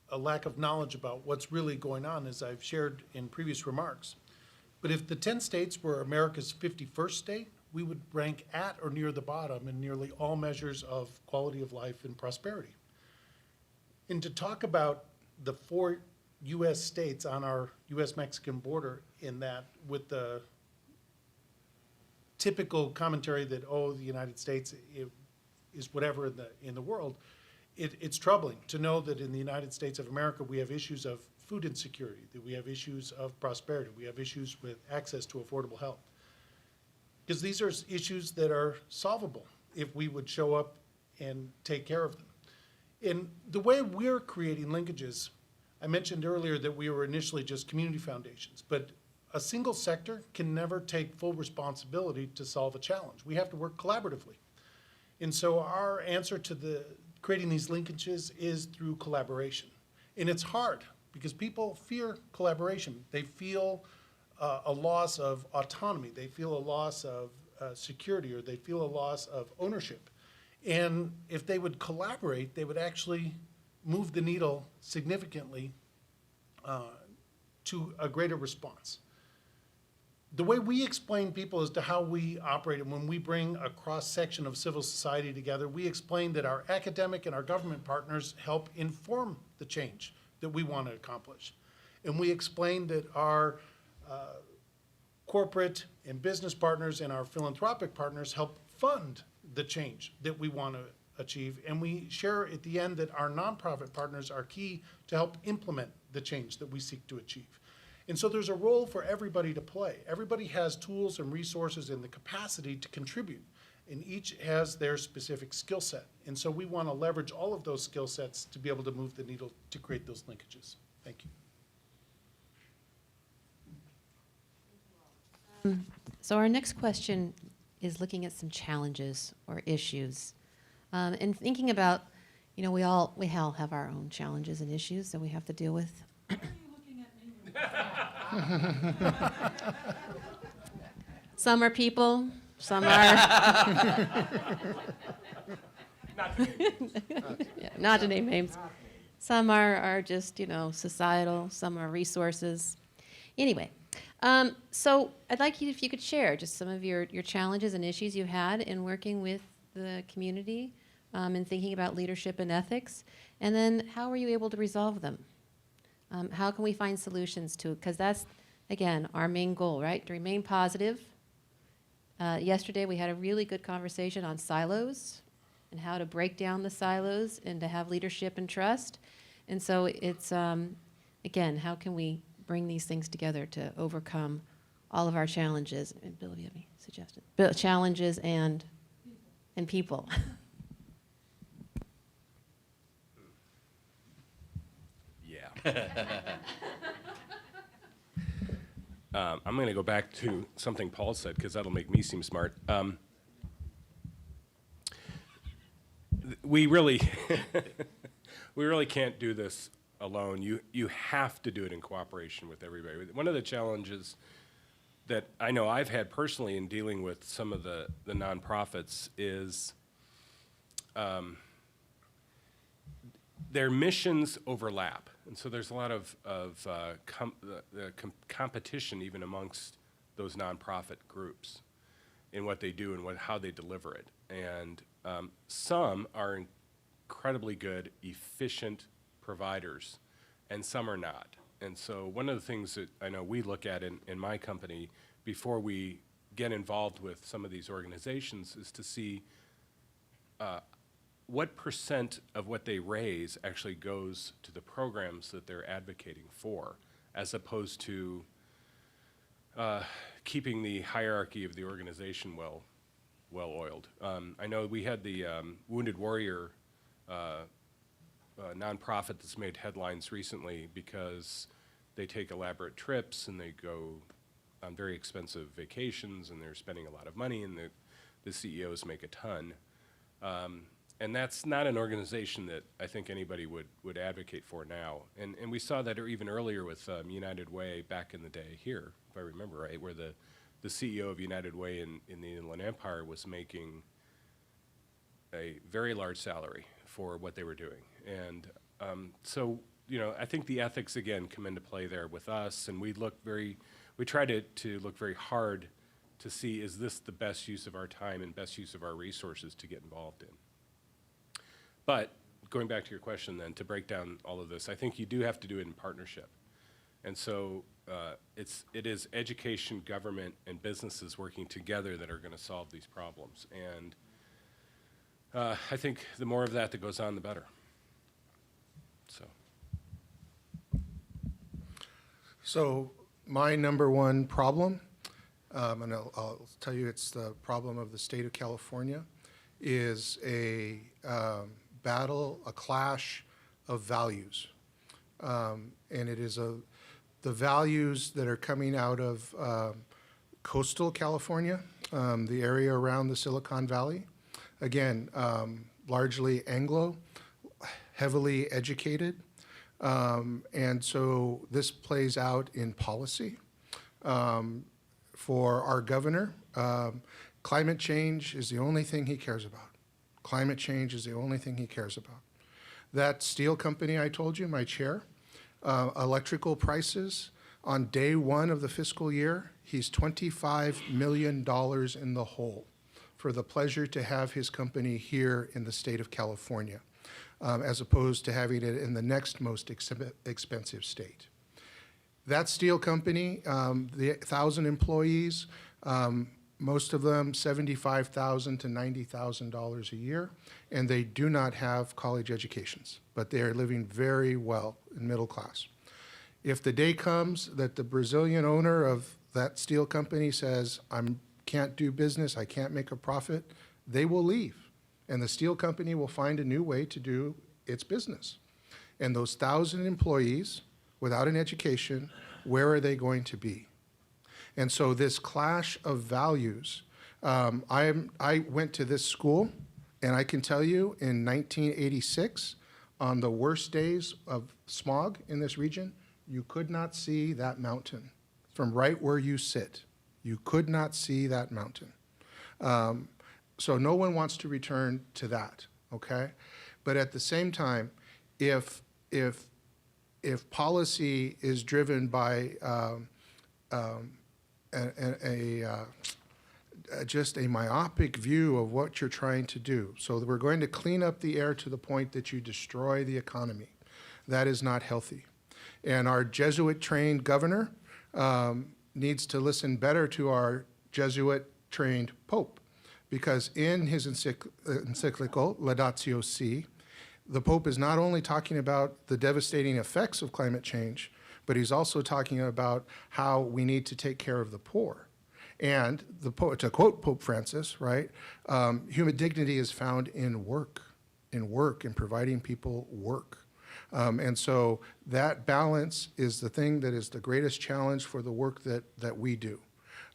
a lack of knowledge about what's really going on, as I've shared in previous remarks. But if the 10 states were America's 51st state, we would rank at or near the bottom in nearly all measures of quality of life and prosperity. And to talk about the 4 U.S. states on our U.S.-Mexican border in that with the typical commentary that, oh, the United States is whatever in the world, it's troubling to know that in the United States of America we have issues of food insecurity, that we have issues of prosperity, we have issues with access to affordable health. Because these are issues that are solvable if we would show up and take care of them. And the way we're creating linkages, I mentioned earlier that we were initially just community foundations, but a single sector can never take full responsibility to solve a challenge. We have to work collaboratively. And so our answer to creating these linkages is through collaboration. And it's hard because people fear collaboration. They feel a loss of autonomy. They feel a loss of security, or they feel a loss of ownership. And if they would collaborate, they would actually move the needle significantly to a greater response. the way we explain people as to how we operate, and when we bring a cross-section of civil society together, we explain that our academic and our government partners help inform the change that we want to accomplish. And we explain that our corporate and business partners and our philanthropic partners help fund the change that we want to achieve. And we share at the end that our nonprofit partners are key to help implement the change that we seek to achieve. And so there's a role for everybody to play. Everybody has tools and resources and the capacity to contribute, and each has their specific skill set. And so we want to leverage all of those skill sets to be able to move the needle to create those linkages. Thank you. So our next question is looking at some challenges or issues. And thinking about, you know, we all have our own challenges and issues that we have to deal with. Some are people, some are yeah, not to name names. Some are just, you know, societal, some are resources. Anyway, so I'd like you, if you could share just some of your challenges and issues you had in working with the community and thinking about leadership and ethics, and then how were you able to resolve them? How can we find solutions to it? Because that's, again, our main goal, right? To remain positive. Yesterday we had a really good conversation on silos and how to break down the silos and to have leadership and trust. And so it's, again, how can we bring these things together to overcome all of our challenges? And Bill, have you have any suggestions? Challenges and people. I'm going to go back to something Paul said because that'll make me seem smart. We really, we really can't do this alone. You have to do it in cooperation with everybody. One of the challenges that I know I've had personally in dealing with some of the nonprofits is their missions overlap. And so there's a lot of competition even amongst those nonprofit groups in what they do and how they deliver it. And some are incredibly good, efficient providers, and some are not. And so one of the things that I know we look at in my company before we get involved with some of these organizations is to see what % of what they raise actually goes to the programs that they're advocating for, as opposed to keeping the hierarchy of the organization well-oiled. I know we had the Wounded Warrior nonprofit that's made headlines recently because they take elaborate trips and they go on very expensive vacations and they're spending a lot of money and the CEOs make a ton. And that's not an organization that I think anybody would advocate for now. And we saw that even earlier with United Way back in the day here, if I remember right, where the CEO of United Way in the Inland Empire was making a very large salary for what they were doing. And so, you know, I think the ethics, again, come into play there with us, and we try to look very hard to see, is this the best use of our time and best use of our resources to get involved in? But going back to your question then, to break down all of this, I think you do have to do it in partnership. And so it is education, government, and businesses working together that are going to solve these problems. And I think the more of that goes on, the better. So my number one problem, and I'll tell you it's the problem of the state of California, is a clash of values. And it is the values that are coming out of coastal California, the area around the Silicon Valley. Again, largely Anglo, heavily educated. And so this plays out in policy. For our governor, climate change is the only thing he cares about. Climate change is the only thing he cares about. That steel company I told you, my chair, electrical prices on day one of the fiscal year, He's $25 million in the hole for the pleasure to have his company here in the state of California, as opposed to having it in the next most expensive state. That steel company, the 1,000 employees, most of them $75,000 to $90,000 a year, and they do not have college educations, but they are living very well in middle class. If the day comes that the Brazilian owner of that steel company says, I can't do business, I can't make a profit, they will leave, and the steel company will find a new way to do its business. And those 1,000 employees, without an education, where are they going to be? And so this clash of values, I went to this school, and I can tell you in 1986, on the worst days of smog in this region, you could not see that mountain from right where you sit. You could not see that mountain. So no one wants to return to that, okay? But at the same time, if policy is driven by just a myopic view of what you're trying to do, so we're going to clean up the air to the point that you destroy the economy, that is not healthy. And our Jesuit-trained governor needs to listen better to our Jesuit-trained Pope, because in his encyclical, Laudatio Si', the Pope is not only talking about the devastating effects of climate change, but he's also talking about how we need to take care of the poor. And to quote Pope Francis, right, human dignity is found in work, in providing people work. And so that balance is the thing that is the greatest challenge for the work that we do.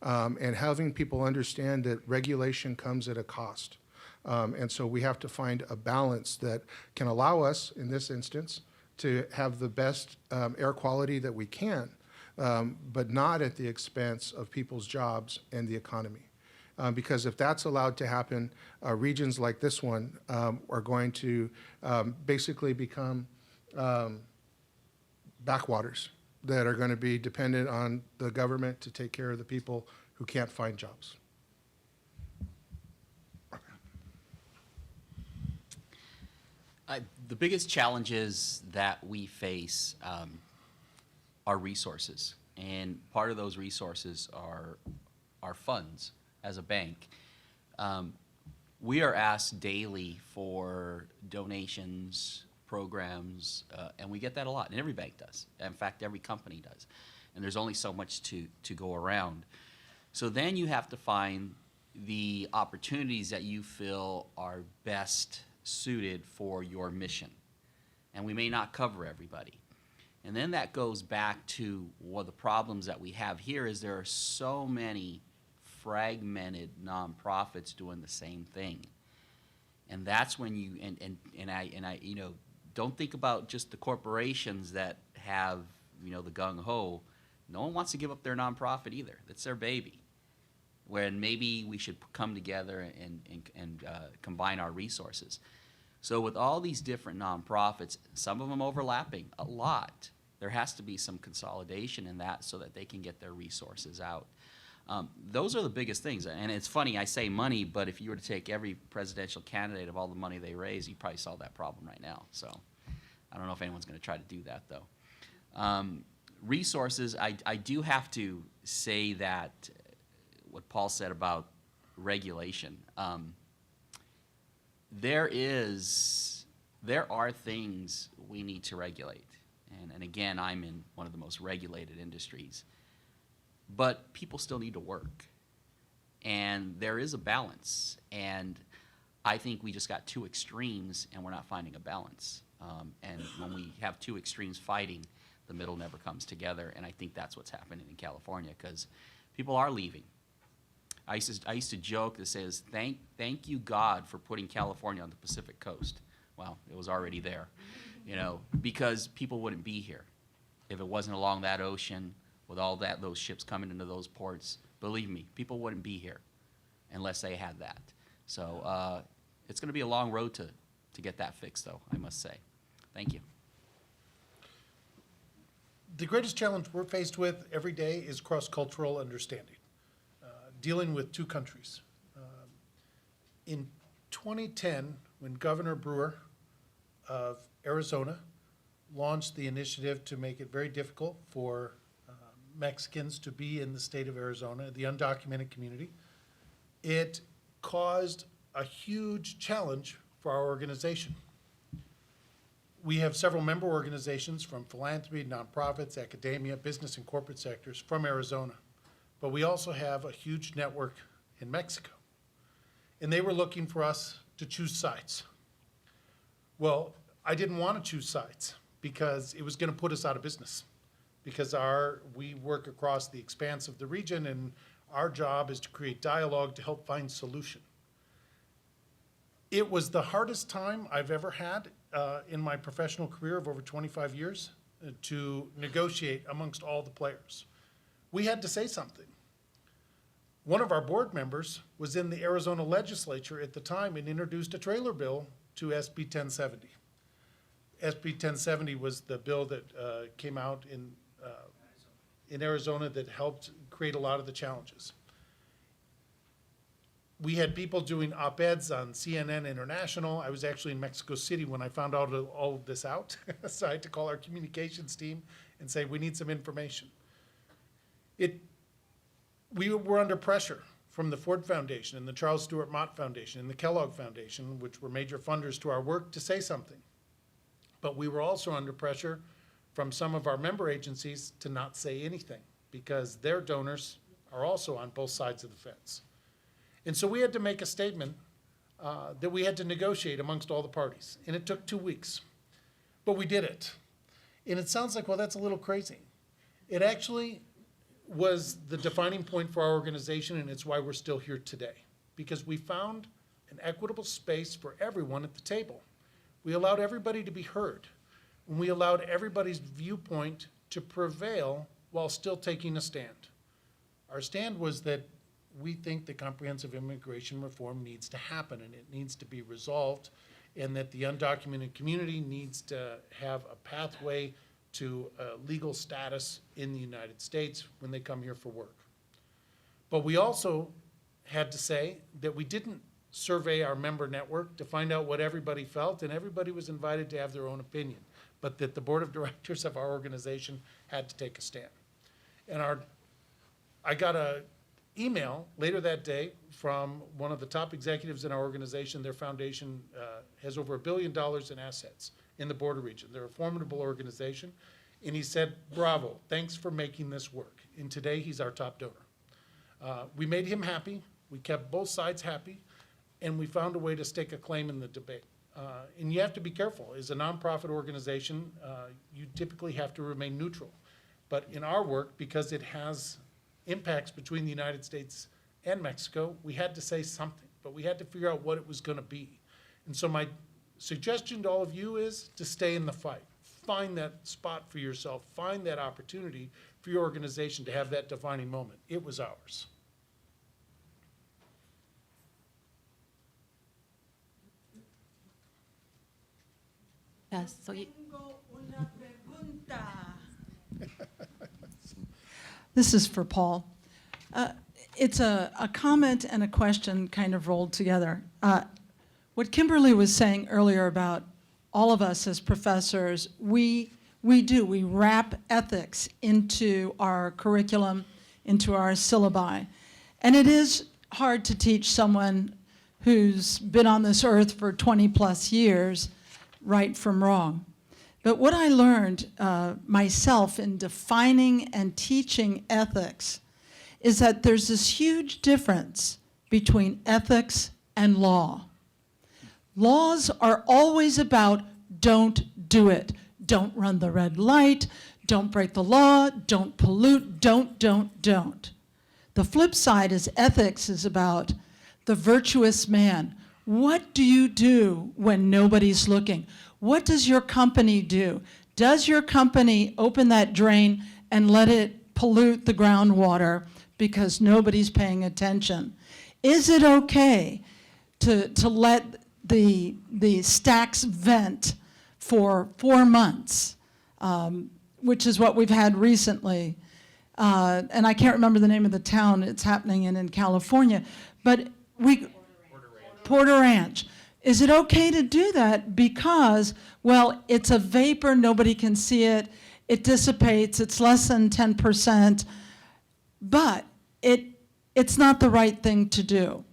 And having people understand that regulation comes at a cost. And so we have to find a balance that can allow us, in this instance, to have the best air quality that we can, but not at the expense of people's jobs and the economy. Because if that's allowed to happen, regions like this one are going to basically become backwaters that are going to be dependent on the government to take care of the people who can't find jobs. The biggest challenges that we face are resources, and part of those resources are funds. As a bank, we are asked daily for donations, programs, and we get that a lot, and every bank does. In fact, every company does, and there's only so much to go around. So then you have to find the opportunities that you feel are best suited for your mission. And we may not cover everybody. And then that goes back to one of the problems that we have here is there are so many fragmented nonprofits doing the same thing. And that's when you, and I you know, don't think about just the corporations that have, you know, the gung-ho. No one wants to give up their nonprofit either. That's their baby. When maybe we should come together and combine our resources. So with all these different nonprofits, some of them overlapping a lot, there has to be some consolidation in that so that they can get their resources out. Those are the biggest things. And it's funny, I say money, but if you were to take every presidential candidate of all the money they raise, you probably solve that problem right now. So I don't know if anyone's going to try to do that, though. Resources, I do have to say that what Paul said about regulation. There are things we need to regulate. And again, I'm in one of the most regulated industries. But people still need to work. And there is a balance. And I think we just got two extremes, and we're not finding a balance. And when we have two extremes fighting, the middle never comes together. And I think that's what's happening in California, because people are leaving. I used to joke that says, thank you, God, for putting California on the Pacific coast. Well, it was already there, you know, because people wouldn't be here if it wasn't along that ocean with all those ships coming into those ports. Believe me, people wouldn't be here unless they had that. So it's going to be a long road to get that fixed, though, I must say. Thank you. The greatest challenge we're faced with every day is cross-cultural understanding, dealing with two countries. In 2010, when Governor Brewer of Arizona launched the initiative to make it very difficult for Mexicans to be in the state of Arizona, the undocumented community, it caused a huge challenge for our organization. We have several member organizations from philanthropy, nonprofits, academia, business and corporate sectors from Arizona. But we also have a huge network in Mexico. And they were looking for us to choose sides. Well, I didn't want to choose sides because it was going to put us out of business. Because we work across the expanse of the region, and our job is to create dialogue to help find solution. It was the hardest time I've ever had in my professional career of over 25 years to negotiate amongst all the players. We had to say something. One of our board members was in the Arizona legislature at the time and introduced a trailer bill to SB 1070. SB 1070 was the bill that came out in Arizona that helped create a lot of the challenges. We had people doing op-eds on CNN International. I was actually in Mexico City when I found out all of this out. So I had to call our communications team and say, we need some information. We were under pressure from the Ford Foundation and the Charles Stewart Mott Foundation and the Kellogg Foundation, which were major funders to our work, to say something. But we were also under pressure from some of our member agencies to not say anything because their donors are also on both sides of the fence. And so we had to make a statement that we had to negotiate amongst all the parties. And it took 2 weeks. But we did it. And it sounds like, well, that's a little crazy. It actually was the defining point for our organization, and it's why we're still here today. Because we found an equitable space for everyone at the table. We allowed everybody to be heard. And we allowed everybody's viewpoint to prevail while still taking a stand. Our stand was that we think that comprehensive immigration reform needs to happen and it needs to be resolved, and that the undocumented community needs to have a pathway to legal status in the United States when they come here for work. But we also had to say that we didn't survey our member network to find out what everybody felt, and everybody was invited to have their own opinion, but that the board of directors of our organization had to take a stand. And I got a email later that day from one of the top executives in our organization. Their foundation has over $1 billion in assets in the border region. They're a formidable organization. And he said, bravo, thanks for making this work. And today he's our top donor. We made him happy. We kept both sides happy. And we found a way to stake a claim in the debate. And you have to be careful. As a nonprofit organization, you typically have to remain neutral. But in our work, because it has impacts between the United States and Mexico, we had to say something, but we had to figure out what it was going to be. And so my suggestion to all of you is to stay in the fight. Find that spot for yourself. Find that opportunity for your organization to have that defining moment. It was ours. Yes, so you, Tengo una pregunta. This is for Paul. It's a comment and a question kind of rolled together. What Kimberly was saying earlier about all of us as professors, we wrap ethics into our curriculum, into our syllabi. And it is hard to teach someone who's been on this earth for 20 plus years right from wrong. But what I learned myself in defining and teaching ethics is that there's this huge difference between ethics and law. Laws are always about don't do it. Don't run the red light, don't break the law, don't pollute, don't. The flip side is ethics is about the virtuous man. What do you do when nobody's looking? What does your company do? Does your company open that drain and let it pollute the groundwater because nobody's paying attention? Is it okay to let the stacks vent for 4 months which is what we've had recently. And I can't remember the name of the town it's happening in California, but Porter Ranch. Is it okay to do that because, well, it's a vapor, nobody can see it, it dissipates, it's less than 10%, but it's not the right thing to do.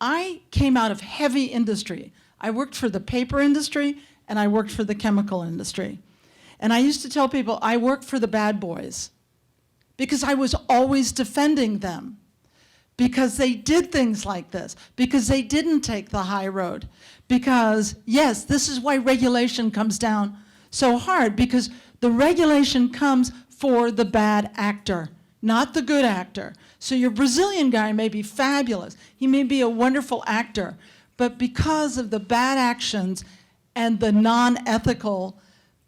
I came out of heavy industry. I worked for the paper industry and I worked for the chemical industry. And I used to tell people I worked for the bad boys because I was always defending them, because they did things like this, because they didn't take the high road, because, yes, this is why regulation comes down so hard, because the regulation comes for the bad actor, not the good actor. So your Brazilian guy may be fabulous, he may be a wonderful actor, but because of the bad actions and the non-ethical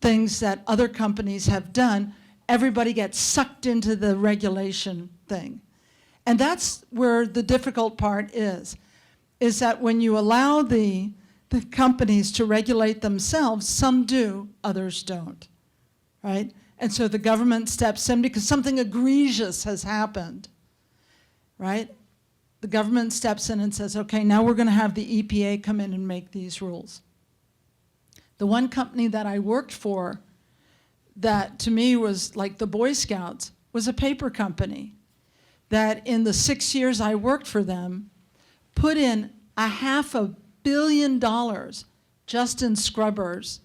things that other companies have done, everybody gets sucked into the regulation thing. And that's where the difficult part is that when you allow the companies to regulate themselves, some do, others don't, right? And so the government steps in because something egregious has happened, right? The government steps in and says, okay, now we're going to have the EPA come in and make these rules. The one company that I worked for that to me was like the Boy Scouts was a paper company that in the 6 years I worked for them put in $500 million just in scrubbers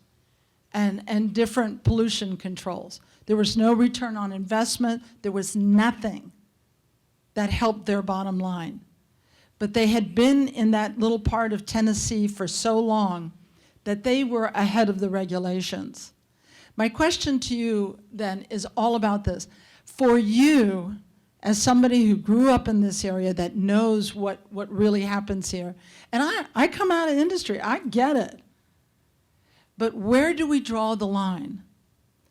and different pollution controls. There was no return on investment. There was nothing that helped their bottom line. But they had been in that little part of Tennessee for so long that they were ahead of the regulations. My question to you then is all about this. For you, as somebody who grew up in this area that knows what really happens here, and I come out of industry, I get it. But where do we draw the line?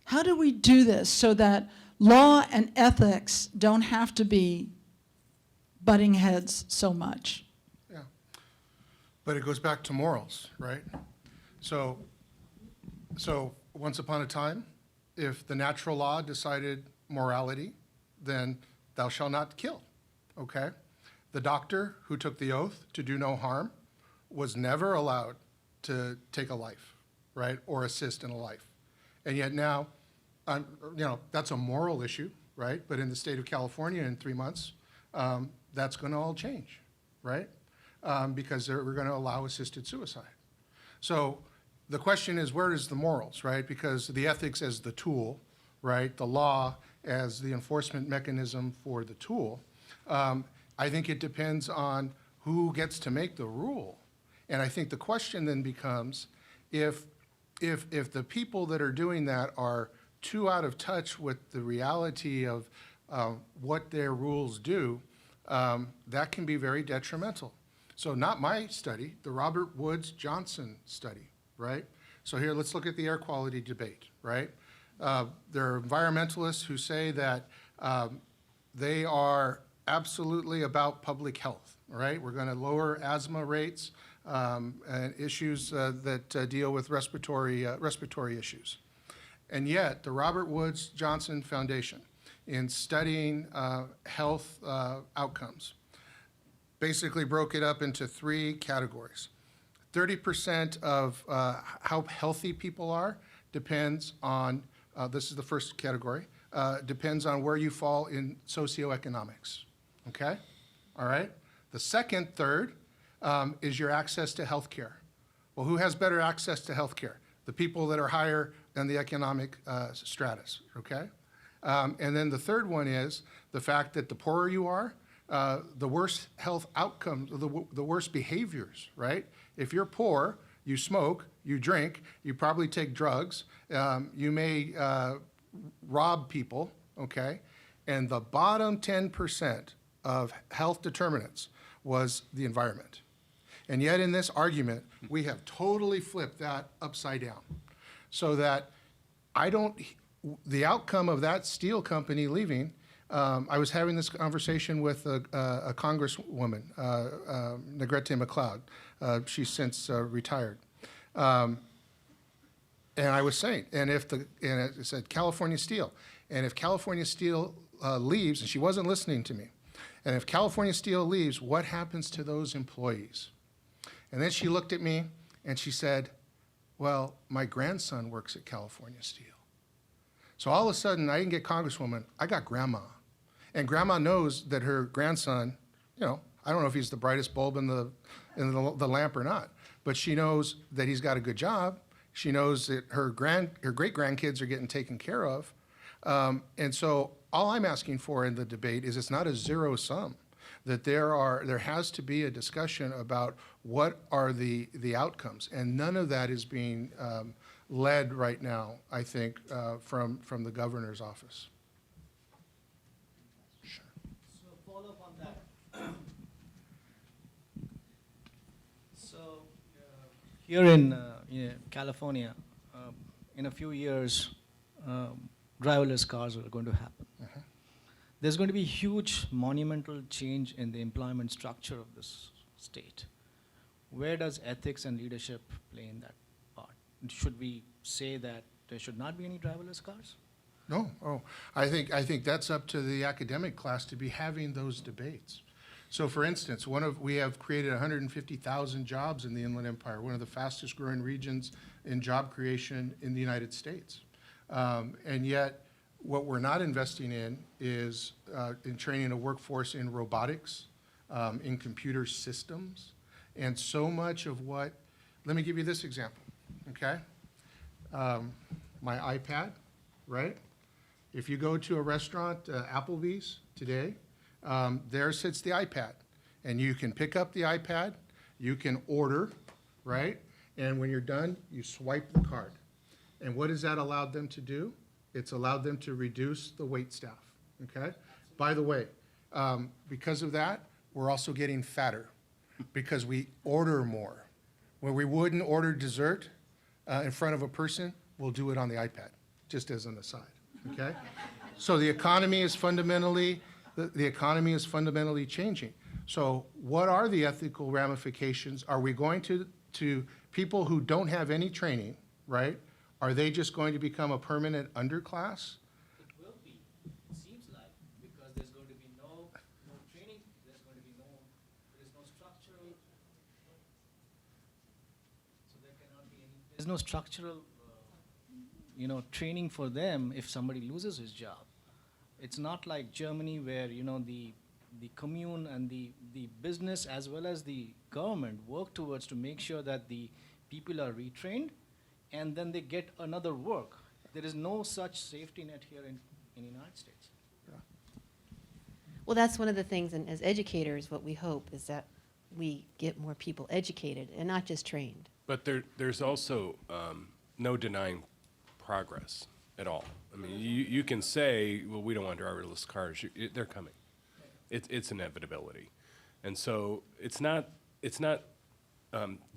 How do we do this so that law and ethics don't have to be butting heads so much? Yeah. But it goes back to morals, right? So once upon a time, if the natural law decided morality, then thou shalt not kill, okay? The doctor who took the oath to do no harm was never allowed to take a life, right, or assist in a life. And yet now, that's a moral issue, right? But in the state of California in 3 months, that's going to all change, right? Because we're going to allow assisted suicide. So the question is, where is the morals, right? Because the ethics as the tool, right? The law as the enforcement mechanism for the tool. I think it depends on who gets to make the rule. And I think the question then becomes, if the people that are doing that are too out of touch with the reality of what their rules do, that can be very detrimental. So not my study, the Robert Woods Johnson study, right? So here, let's look at the air quality debate, right? There are environmentalists who say that they are absolutely about public health, right? We're going to lower asthma rates and issues that deal with respiratory issues. And yet, the Robert Woods Johnson Foundation, in studying health outcomes, basically broke it up into 3 categories. 30% of how healthy people are depends on, this is the first category, depends on where you fall in socioeconomics, okay? All right? The second third is your access to health care. Well, who has better access to health care? The people that are higher than the economic stratus, okay? And then the third one is the fact that the poorer you are, the worse health outcomes, the worse behaviors, right? If you're poor, you smoke, you drink, you probably take drugs, you may rob people, okay? And the bottom 10% of health determinants was the environment. And yet in this argument, we have totally flipped that upside down. So that the outcome of that steel company leaving, I was having this conversation with a congresswoman, Negrete McLeod. She's since retired. And I was saying, and it said California Steel, and if California Steel leaves, and she wasn't listening to me, and if California Steel leaves, what happens to those employees? And then she looked at me and she said, well, my grandson works at California Steel. So all of a sudden, I didn't get Congresswoman, I got Grandma. And Grandma knows that her grandson, I don't know if he's the brightest bulb in the lamp or not, but she knows that he's got a good job. She knows that her great-grandkids are getting taken care of. And so all I'm asking for in the debate is it's not a zero sum, that there has to be a discussion about what are the outcomes. And none of that is being led right now, I think, from the governor's office. Sure. So follow up on that. So here in California, in a few years, driverless cars are going to happen. There's going to be huge monumental change in the employment structure of this state. Where does ethics and leadership play in that part? Should we say that there should not be any driverless cars? No, I think that's up to the academic class to be having those debates. So for instance, we have created 150,000 jobs in the Inland Empire, one of the fastest growing regions in job creation in the United States. And yet, what we're not investing in is in training a workforce in robotics, in computer systems, and so much of what, let me give you this example, okay? My iPad, right? If you go to a restaurant, Applebee's today, there sits the iPad. And you can pick up the iPad, you can order, right? And when you're done, you swipe the card. And what has that allowed them to do? It's allowed them to reduce the wait staff, okay? By the way, because of that, we're also getting fatter because we order more. Where we wouldn't order dessert in front of a person, we'll do it on the iPad, just as an aside, okay? So the economy is fundamentally changing. So what are the ethical ramifications? Are we going to people who don't have any training, right? Are they just going to become a permanent underclass? It will be, it seems like, because there's going to be no training, there is no structural, so there cannot be any, there's no structural, training for them if somebody loses his job. It's not like Germany where, the commune and the business as well as the government work towards to make sure that the people are retrained and then they get another work. There is no such safety net here in the United States. Well, that's one of the things, and as educators, what we hope is that we get more people educated and not just trained. But there's also no denying progress at all. I mean, you can say, well, we don't want driverless cars. They're coming. It's inevitability. And so it's not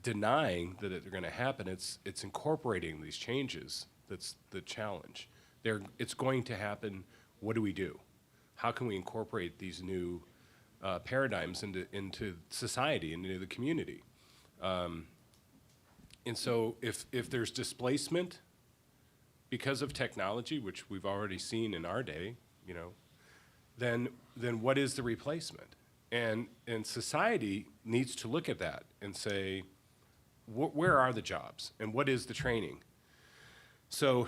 denying that they're going to happen. It's incorporating these changes that's the challenge. It's going to happen. What do we do? How can we incorporate these new paradigms into society and into the community? And so if there's displacement because of technology, which we've already seen in our day, then what is the replacement? And society needs to look at that and say, where are the jobs and what is the training? So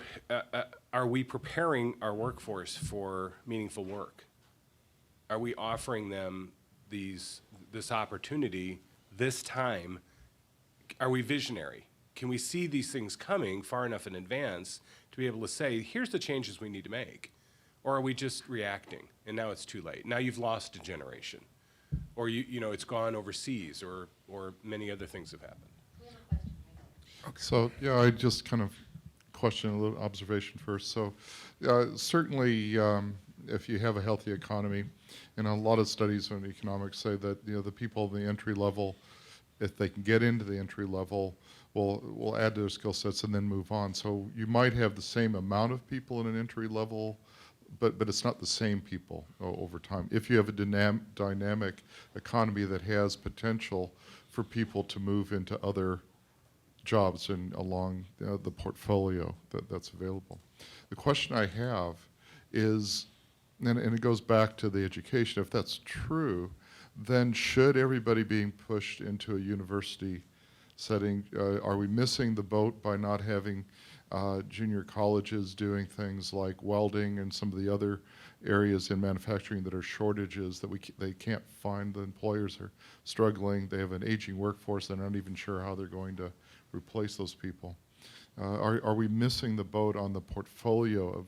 are we preparing our workforce for meaningful work? Are we offering them this opportunity this time? Are we visionary? Can we see these things coming far enough in advance to be able to say, here's the changes we need to make? Or are we just reacting and now it's too late? Now you've lost a generation. Or it's gone overseas or many other things have happened. So, yeah, I just kind of question a little observation first. So certainly if you have a healthy economy, and a lot of studies on economics say that the people in the entry level, if they can get into the entry level, will add to their skill sets and then move on. So you might have the same amount of people in an entry level, but it's not the same people over time. If you have a dynamic economy that has potential for people to move into other jobs along the portfolio that's available. The question I have is, and it goes back to the education, if that's true, then should everybody being pushed into a university setting, are we missing the boat by not having junior colleges doing things like welding and some of the other areas in manufacturing that are shortages that they can't find? The employers are struggling. They have an aging workforce. They're not even sure how they're going to replace those people. Are we missing the boat on the portfolio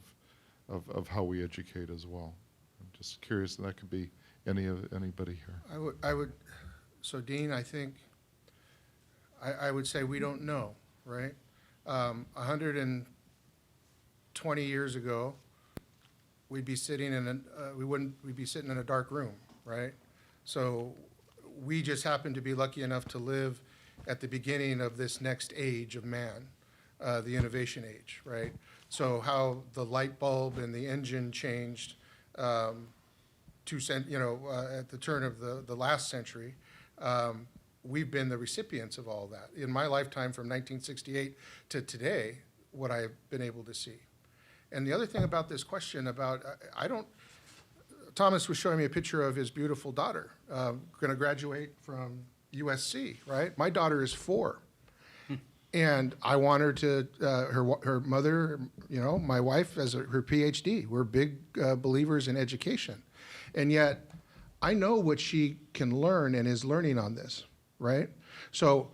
of how we educate as well? I'm just curious, and that could be anybody here. So Dean, I think, I would say we don't know, right? 120 years ago, we'd be sitting we'd be sitting in a dark room, right? So we just happen to be lucky enough to live at the beginning of this next age of man, the innovation age, right? So how the light bulb and the engine changed at the turn of the last century, we've been the recipients of all that. In my lifetime, from 1968 to today, what I've been able to see. And the other thing about this question about, Thomas was showing me a picture of his beautiful daughter, going to graduate from USC, right? My daughter is 4. And I want her to, her mother, my wife as her PhD. We're big believers in education. And yet, I know what she can learn and is learning on this, right? So,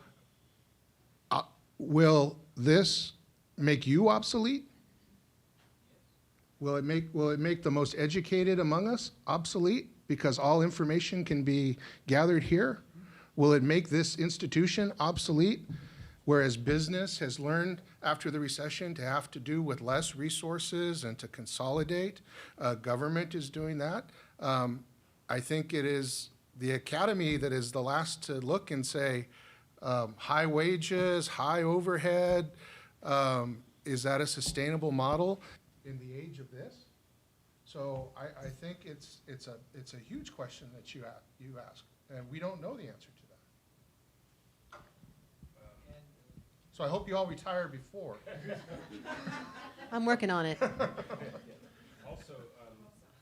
will this make you obsolete? Will it make the most educated among us obsolete because all information can be gathered here? Will it make this institution obsolete, whereas business has learned after the recession to have to do with less resources and to consolidate? Government is doing that. I think it is the academy that is the last to look and say, high wages, high overhead, is that a sustainable model in the age of this? So I think it's a huge question that you ask, and we don't know the answer to that. So I hope you all retire before. I'm working on it. Also,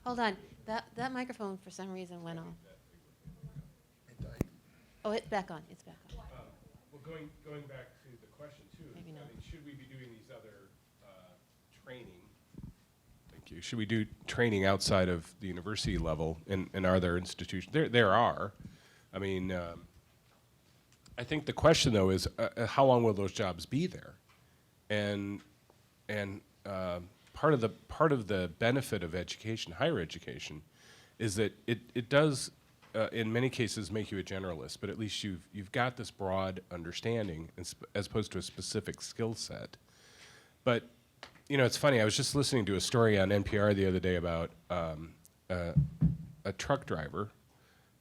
Hold on. That microphone, for some reason, went off. Oh, it's back on. It's back on. well, going back to the question too, Maybe not. I mean, should we be doing these other training? Thank you. Should we do training outside of the university level? And are there institutions? There are. I mean, I think the question though is how long will those jobs be there? And part of the benefit of education, higher education, is that it does in many cases make you a generalist, but at least you've got this broad understanding as opposed to a specific skill set. But it's funny. I was just listening to a story on NPR the other day about a truck driver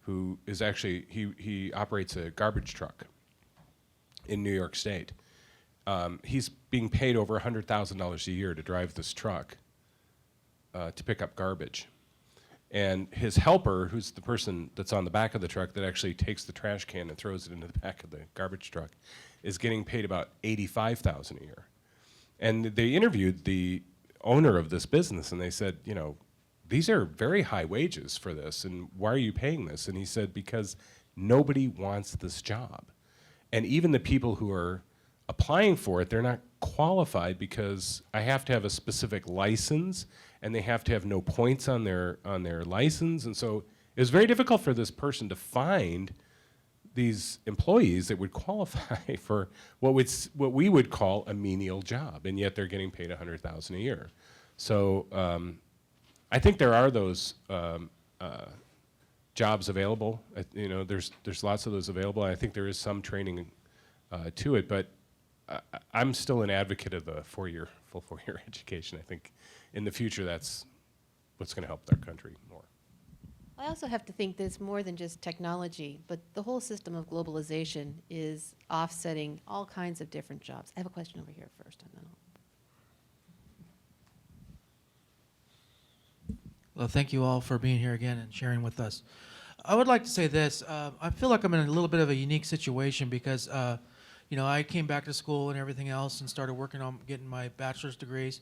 who is actually he operates a garbage truck in New York State. He's being paid over $100,000 a year to drive this truck to pick up garbage. And his helper, who's the person that's on the back of the truck that actually takes the trash can and throws it into the back of the garbage truck, is getting paid about $85,000 a year. And they interviewed the owner of this business, and they said, these are very high wages for this, and why are you paying this? And he said, because nobody wants this job. And even the people who are applying for it, they're not qualified because I have to have a specific license, and they have to have no points on their license. And so it was very difficult for this person to find these employees that would qualify for what we would call a menial job, and yet they're getting paid $100,000 a year. So I think there are those jobs available. There's lots of those available. I think there is some training to it, but I'm still an advocate of the full four-year education. I think in the future that's what's going to help our country more. I also have to think there's more than just technology, but the whole system of globalization is offsetting all kinds of different jobs. I have a question over here first, and then Well, thank you all for being here again and sharing with us. I would like to say this. I feel like I'm in a little bit of a unique situation because I came back to school and everything else and started working on getting my bachelor's degrees.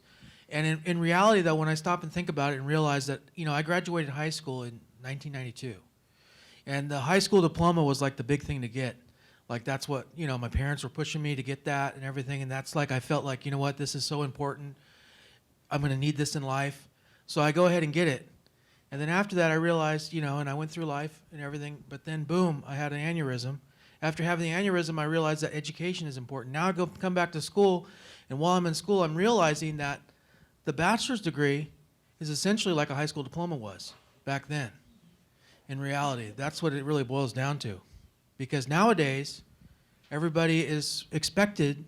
And in reality, though, when I stop and think about it and realize that, I graduated high school in 1992. And the high school diploma was like the big thing to get. Like that's what, my parents were pushing me to get that and everything. And that's like, I felt like, what, this is so important. I'm going to need this in life. So I go ahead and get it. And then after that, I realized, and I went through life and everything. But then, boom, I had an aneurysm. After having the aneurysm, I realized that education is important. Now I come back to school. And while I'm in school, I'm realizing that the bachelor's degree is essentially like a high school diploma was back then. In reality, that's what it really boils down to. Because nowadays, everybody is expected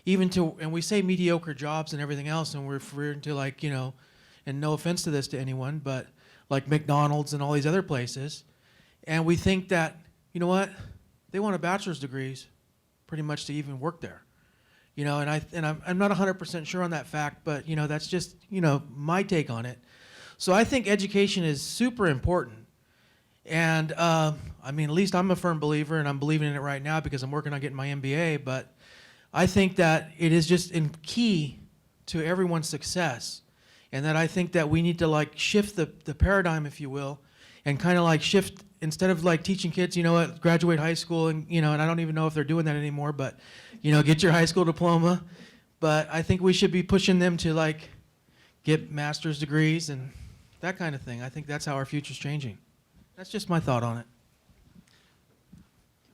even to, and we say mediocre jobs and everything else, and we're referring to like, and no offense to this to anyone, but like McDonald's and all these other places. And we think that, you know what, they want a bachelor's degrees pretty much to even work there. And I'm not 100% sure on that fact, but that's just my take on it. So I think education is super important, and at least I'm a firm believer, and I'm believing in it right now because I'm working on getting my MBA. But I think that it is just key to everyone's success, and that I think that we need to like shift the paradigm, if you will, and kind of like shift instead of like teaching kids, graduate high school and and I don't even know if they're doing that anymore, but get your high school diploma. But I think we should be pushing them to like get master's degrees and that kind of thing. I think that's how our future's changing. That's just my thought on it.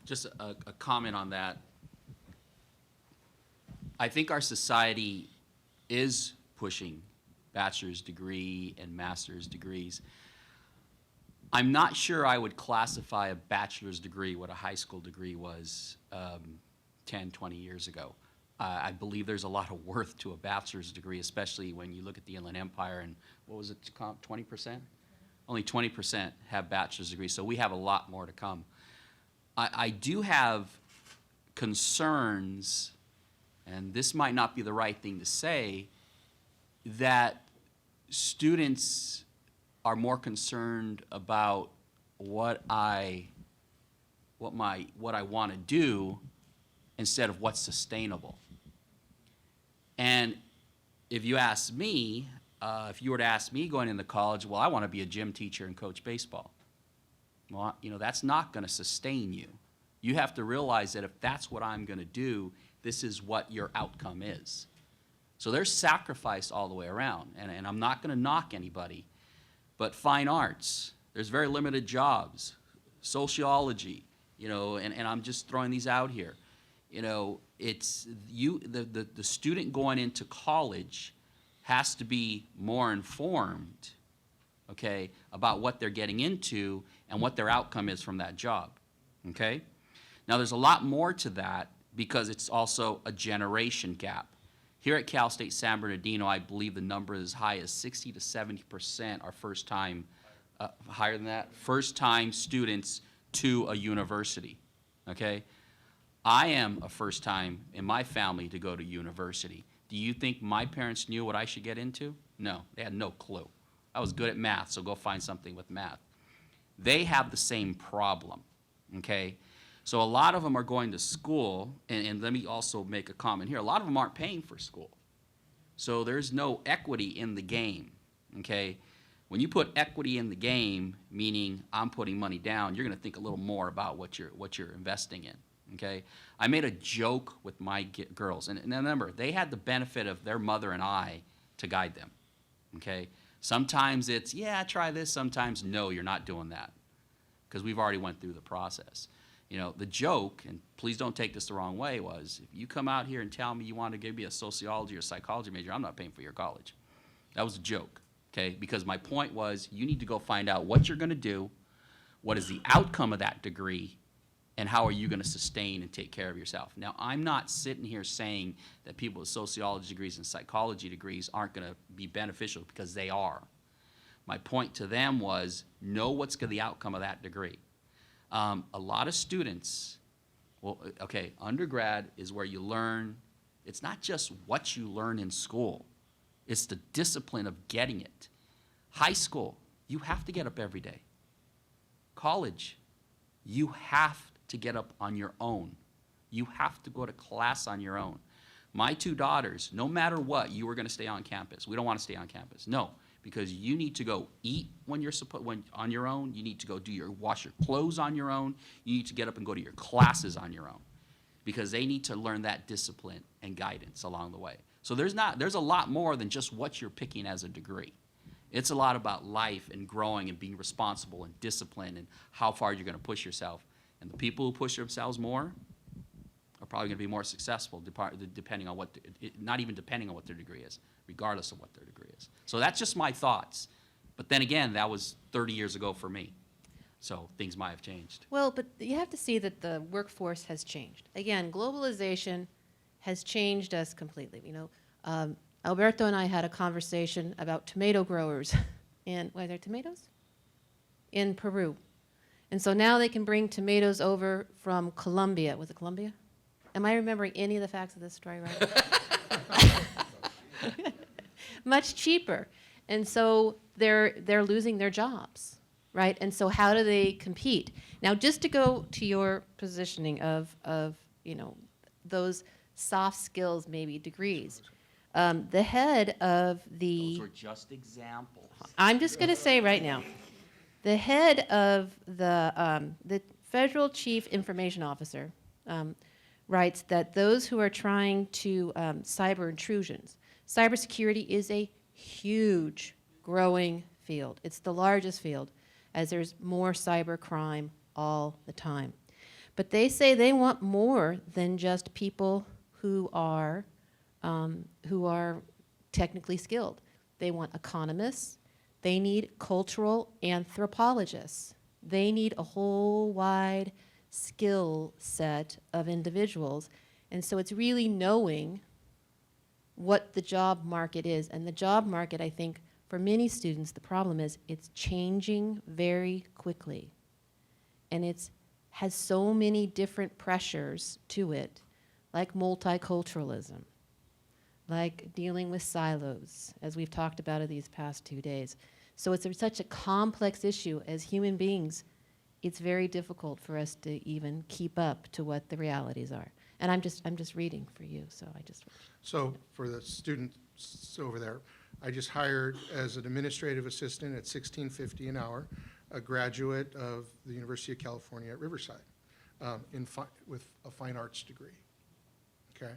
Just a comment on that. I think our society is pushing bachelor's degree and master's degrees. I'm not sure I would classify a bachelor's degree what a high school degree was 10, 20 years ago. I believe there's a lot of worth to a bachelor's degree, especially when you look at the Inland Empire and what was it, 20%? Only 20% have bachelor's degrees, so we have a lot more to come. I do have concerns, and this might not be the right thing to say, that students are more concerned about what I want to do instead of what's sustainable. And if you ask me, if you were to ask me going into college, well, I want to be a gym teacher and coach baseball. Well, that's not going to sustain you. You have to realize that if that's what I'm going to do, this is what your outcome is. So there's sacrifice all the way around, and I'm not going to knock anybody, but fine arts, there's very limited jobs. Sociology, and I'm just throwing these out here. It's the student going into college has to be more informed, okay, about what they're getting into and what their outcome is from that job, okay? Now, there's a lot more to that because it's also a generation gap. Here at Cal State San Bernardino, I believe the number is as high as 60 to 70% are first-time, higher than that, first-time students to a university, okay? I am a first time in my family to go to university. Do you think my parents knew what I should get into? No, they had no clue. I was good at math, so go find something with math. They have the same problem, okay? So a lot of them are going to school, and let me also make a comment here. A lot of them aren't paying for school. So there's no equity in the game, okay? When you put equity in the game, meaning I'm putting money down, you're gonna think a little more about what you're investing in. Okay, I made a joke with my girls, and remember, they had the benefit of their mother and I to guide them. Okay, sometimes it's yeah, try this. Sometimes no, you're not doing that, because we've already went through the process. The joke, and please don't take this the wrong way, was if you come out here and tell me you want to give me a sociology or psychology major, I'm not paying for your college. That was a joke. Okay, because my point was you need to go find out what you're going to do, what is the outcome of that degree, and how are you going to sustain and take care of yourself? Now, I'm not sitting here saying that people with sociology degrees and psychology degrees aren't going to be beneficial, because they are. My point to them was know what's the outcome of that degree. A lot of students, well, okay, undergrad is where you learn. It's not just what you learn in school. It's the discipline of getting it. High school, you have to get up every day. College, you have to get up on your own. You have to go to class on your own. My two daughters, no matter what, you were going to stay on campus. We don't want to stay on campus. No, because you need to go eat when you're on your own. You need to go wash your clothes on your own. You need to get up and go to your classes on your own, because they need to learn that discipline and guidance along the way. So there's a lot more than just what you're picking as a degree. It's a lot about life and growing and being responsible and disciplined and how far you're going to push yourself. And the people who push themselves more are probably going to be more successful, depending on not even depending on what their degree is, regardless of what their degree is. So that's just my thoughts. But then again, that was 30 years ago for me. So things might have changed. Well, but you have to see that the workforce has changed. Again, globalization has changed us completely. You know, Alberto and I had a conversation about tomato growers were there tomatoes? In Peru. And so now they can bring tomatoes over from Colombia. Was it Colombia? Am I remembering any of the facts of this story right? Much cheaper. And so they're losing their jobs, right? And so how do they compete? Now, just to go to your positioning of you know, those soft skills, maybe degrees. The head of the... Those were just examples. I'm just going to say right now, the head of the Federal Chief Information Officer writes that those who are trying to cyber intrusions, cybersecurity is a huge growing field. It's the largest field, as there's more cyber crime all the time. But they say they want more than just people who are technically skilled. They want economists. They need cultural anthropologists. They need a whole wide skill set of individuals. And so it's really knowing what the job market is. And the job market, I think, for many students, the problem is it's changing very quickly. And it has so many different pressures to it, like multiculturalism, like dealing with silos, as we've talked about in these past 2 days. So it's such a complex issue. As human beings, it's very difficult for us to even keep up to what the realities are. And I'm just reading for you, so I just... So for the students over there, I just hired as an administrative assistant at $16.50 an hour, a graduate of the University of California at Riverside with a fine arts degree, okay?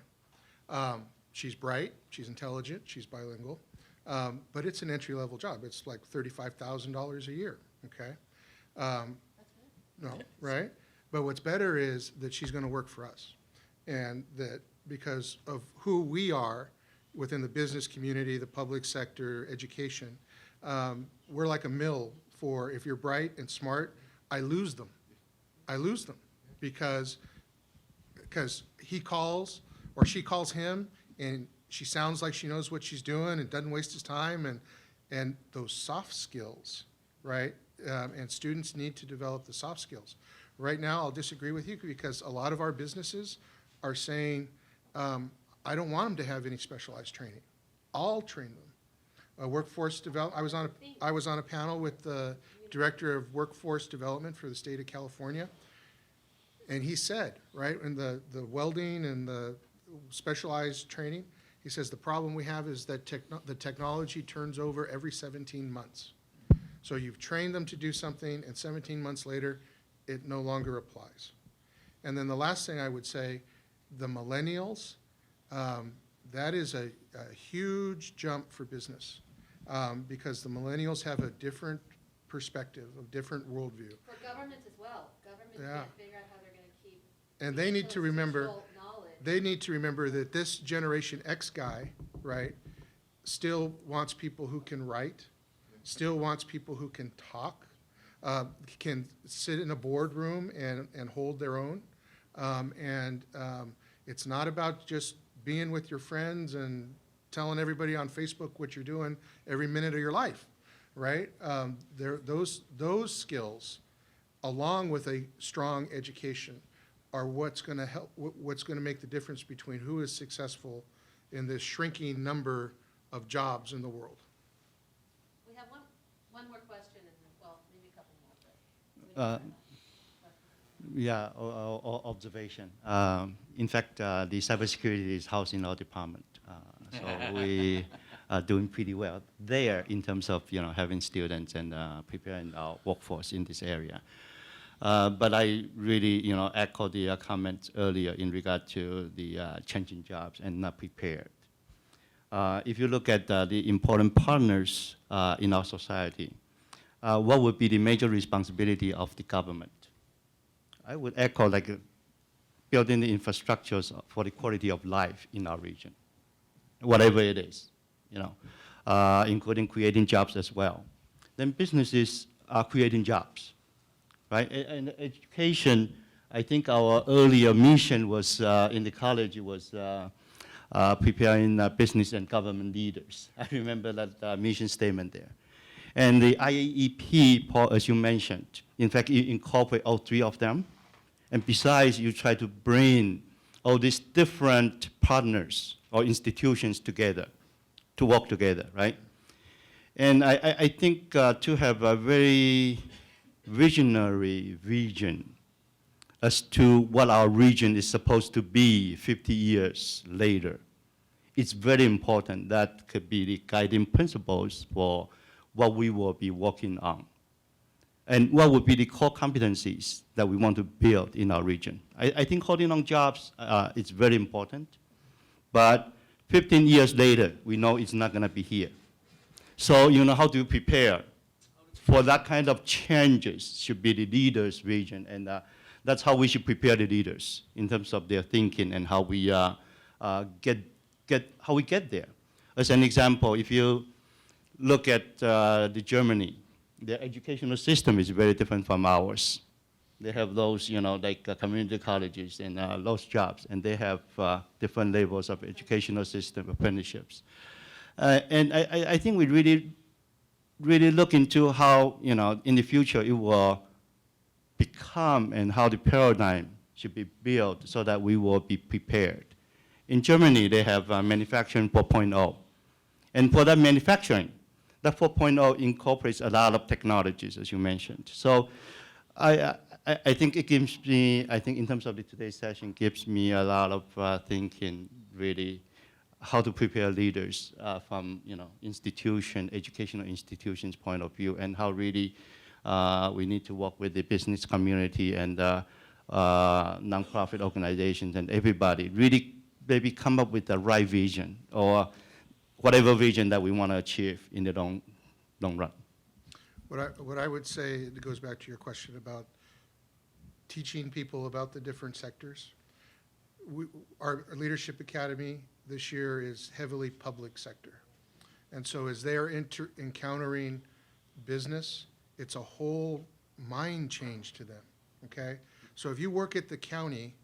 She's bright, she's intelligent, she's bilingual, but it's an entry-level job. It's like $35,000 a year, okay? No, right? But what's better is that she's going to work for us, and that because of who we are within the business community, the public sector, education, we're like a mill for if you're bright and smart, I lose them. I lose them because he calls or she calls him and she sounds like she knows what she's doing and doesn't waste his time, and those soft skills, right? And students need to develop the soft skills. Right now, I'll disagree with you because a lot of our businesses are saying, I don't want them to have any specialized training. I'll train them. Workforce development, I was on a panel with the Director of Workforce Development for the state of California, and he said, right, in the welding and the specialized training, he says the problem we have is that the technology turns over every 17 months. So you've trained them to do something, and 17 months later, it no longer applies. And then the last thing I would say, the millennials, that is a huge jump for business because the millennials have a different perspective, a different worldview. For governments as well. Governments can't figure out how they're going to keep... And they need to remember that this Generation X guy, right, still wants people who can write, still wants people who can talk, can sit in a boardroom and hold their own. It's not about just being with your friends and telling everybody on Facebook what you're doing every minute of your life, right? Those skills, along with a strong education, are what's going to help. What's going to make the difference between who is successful in this shrinking number of jobs in the world. We have one more question, and well, maybe a couple more. Yeah, observation. In fact, the cybersecurity is housed in our department, so we are doing pretty well there in terms of having students and preparing our workforce in this area. But I really echo the comments earlier in regard to the changing jobs and not prepared. If you look at the important partners in our society, what would be the major responsibility of the government? I would echo like building the infrastructures for the quality of life in our region, whatever it is, including creating jobs as well. Then businesses are creating jobs, right? And education, I think our earlier mission was in the college was preparing business and government leaders. I remember that mission statement there. And the IAEP, Paul, as you mentioned, in fact, you incorporate all three of them. And besides, you try to bring all these different partners or institutions together to work together, right? And I think to have a very visionary vision as to what our region is supposed to be 50 years later, it's very important. That could be the guiding principles for what we will be working on. And what would be the core competencies that we want to build in our region? I think holding on jobs is very important, but 15 years later, we know it's not going to be here. So, how do you prepare for that kind of changes should be the leaders' vision, and that's how we should prepare the leaders in terms of their thinking and how we get there. As an example, if you look at Germany, their educational system is very different from ours. They have those, like community colleges and those jobs, and they have different levels of educational system, apprenticeships. And I think we really look into how, in the future it will become and how the paradigm should be built so that we will be prepared. In Germany, they have manufacturing 4.0. And for that manufacturing, that 4.0 incorporates a lot of technologies, as you mentioned. So I think it gives me, in terms of today's session, gives me a lot of thinking, really, how to prepare leaders from, educational institutions' point of view, and how really we need to work with the business community and nonprofit organizations and everybody, really maybe come up with the right vision or whatever vision that we want to achieve in the long run. What I would say, it goes back to your question about teaching people about the different sectors. Our Leadership Academy this year is heavily public sector. And so as they're encountering business, it's a whole mind change to them, okay? So if you work at the county,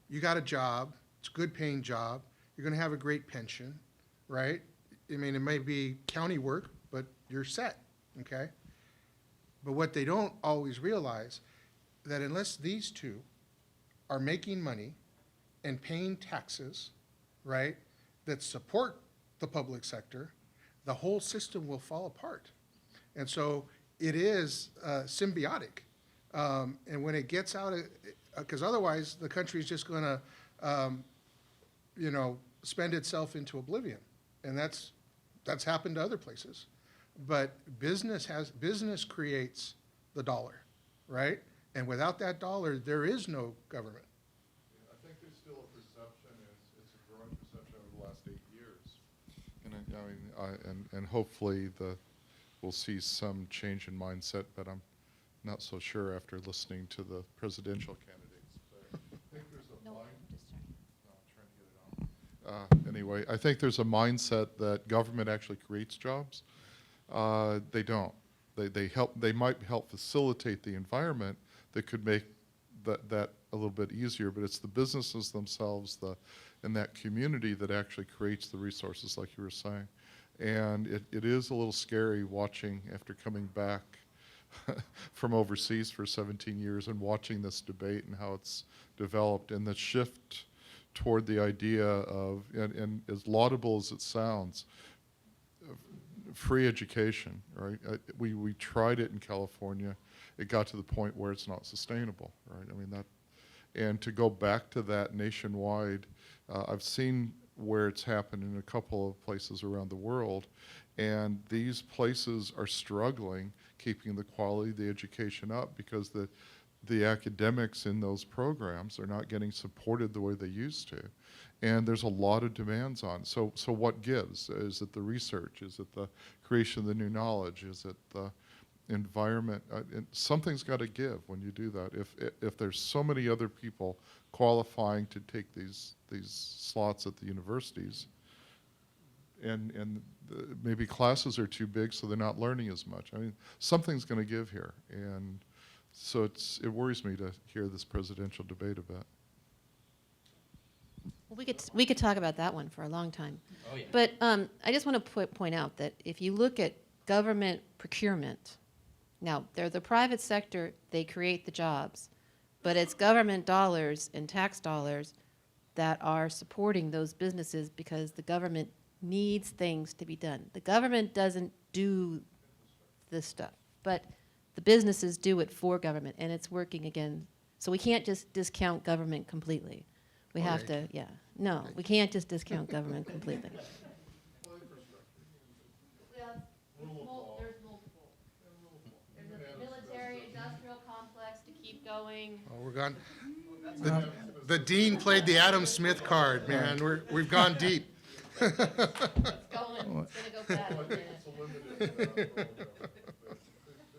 you got a job, it's a good paying job, you're gonna have a great pension, right? I mean, it may be county work, but you're set, okay? But what they don't always realize, that unless these two are making money and paying taxes, right, that support the public sector, the whole system will fall apart. And so it is symbiotic. And when it gets out, because otherwise the country is just going to, spend itself into oblivion. And that's happened to other places. But business creates the dollar, right? And without that dollar, there is no government. I think there's still a perception, it's a growing perception over the last 8 years. And hopefully we'll see some change in mindset, but I'm not so sure after listening to the presidential candidates. But I think there's a anyway, I think there's a mindset that government actually creates jobs. They don't. They might help facilitate the environment that could make that a little bit easier, but it's the businesses themselves and that community that actually creates the resources, like you were saying. And it is a little scary watching, after coming back from overseas for 17 years and watching this debate and how it's developed, and the shift toward the idea of, and as laudable as it sounds, free education, right? We tried it in California. it got to the point where it's not sustainable, right? I mean, that, and to go back to that nationwide, I've seen where it's happened in a couple of places around the world, and these places are struggling keeping the quality of the education up because the academics in those programs are not getting supported the way they used to. And there's a lot of demands on. So what gives? Is it the research? Is it the creation of the new knowledge? Is it the environment? Something's got to give when you do that. If there's so many other people qualifying to take these slots at the universities, and maybe classes are too big, so they're not learning as much. I mean, something's going to give here, and so it worries me to hear this presidential debate a bit. Well, we could talk about that one for a long time. Oh, yeah. But I just want to point out that if you look at government procurement, now they're the private sector, they create the jobs, but it's government dollars and tax dollars that are supporting those businesses because the government needs things to be done. The government doesn't do this stuff, but the businesses do it for government, and it's working again. So we can't just discount government completely. We have to, yeah. No, we can't just discount government completely. There's multiple. There's a military-industrial complex to keep going. Oh, we're gone. The dean played the Adam Smith card, man. We've gone deep. It's going. It's gonna go fast in a minute.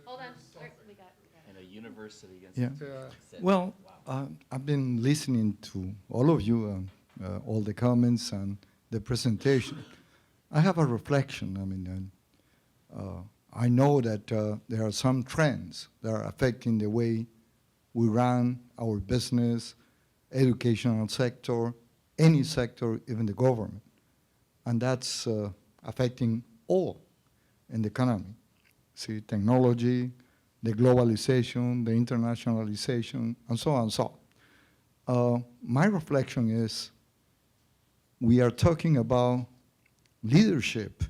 Hold on. We got. And a university against. Yeah. said, Well, wow. I've been listening to all of you, all the comments and the presentation. I have a reflection. I mean, I know that there are some trends that are affecting the way we run our business, educational sector, any sector, even the government. And that's affecting all in the economy. See, technology, the globalization, the internationalization, and so on and so on. My reflection is we are talking about leadership,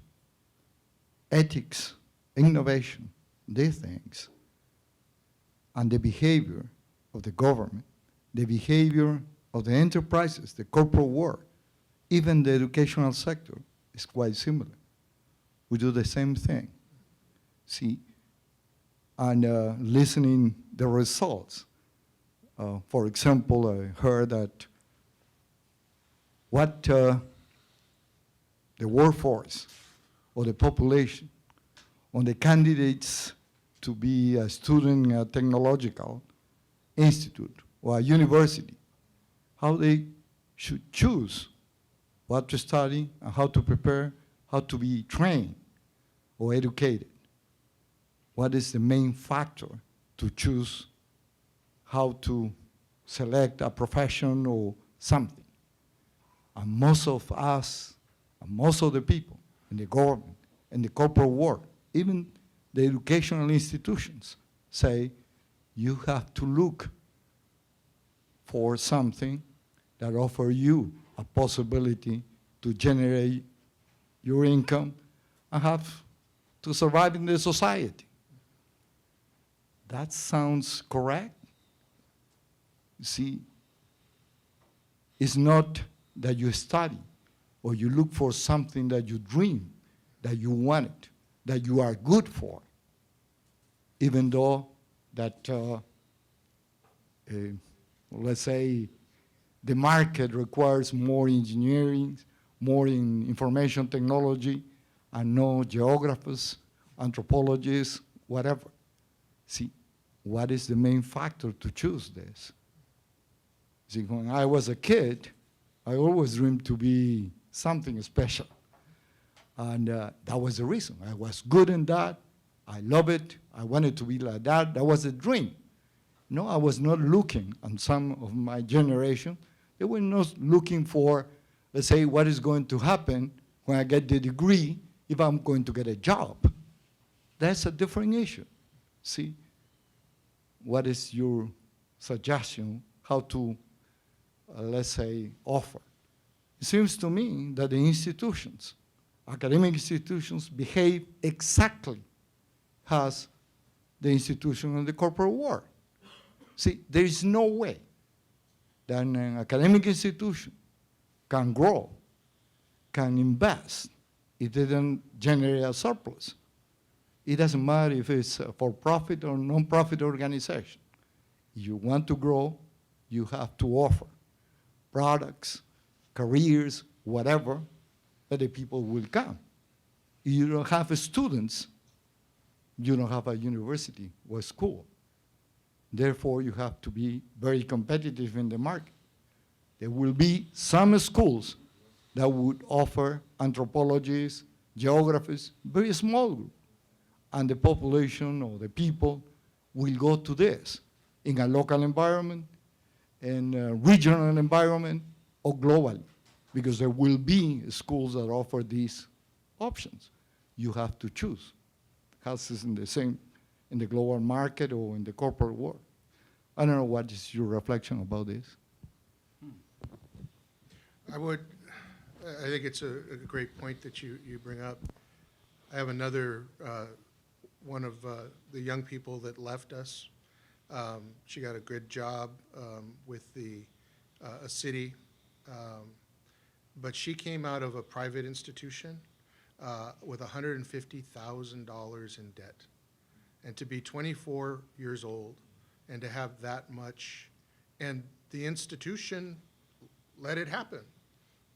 ethics, innovation, these things, and the behavior of the government, the behavior of the enterprises, the corporate world, even the educational sector is quite similar. We do the same thing. See, and listening the results. For example, I heard that what the workforce or the population on the candidates to be a student in a technological institute or a university, how they should choose what to study and how to prepare, how to be trained or educated. What is the main factor to choose how to select a profession or something? And most of us, and most of the people in the government, in the corporate world, even the educational institutions say you have to look for something that offers you a possibility to generate your income and have to survive in the society. That sounds correct. You see, it's not that you study or you look for something that you dream, that you want it, that you are good for, even though that, let's say, the market requires more engineering, more in information technology, and no geographers, anthropologists, whatever. See, what is the main factor to choose this? See, when I was a kid, I always dreamed to be something special. And that was the reason. I was good in that. I love it. I wanted to be like that. That was a dream. No, I was not looking, and some of my generation, they were not looking for, let's say, what is going to happen when I get the degree if I'm going to get a job. That's a different issue. See, what is your suggestion how to, let's say, offer? It seems to me that the institutions, academic institutions, behave exactly as the institution of the corporate world. See, there is no way that an academic institution can grow, can invest, if they don't generate a surplus. It doesn't matter if it's a for-profit or non-profit organization. If you want to grow, you have to offer products, careers, whatever, that the people will come. If you don't have students, you don't have a university or a school. Therefore, you have to be very competitive in the market. There will be some schools that would offer anthropologists, geographers, very small group. And the population or the people will go to this in a local environment, in a regional environment, or globally, because there will be schools that offer these options. You have to choose. How's this in the same, in the global market or in the corporate world? I don't know what is your reflection about this. I think it's a great point that you bring up. I have another, one of the young people that left us. She got a good job with a city, but she came out of a private institution with $150,000 in debt. And to be 24 years old and to have that much, and the institution let it happen.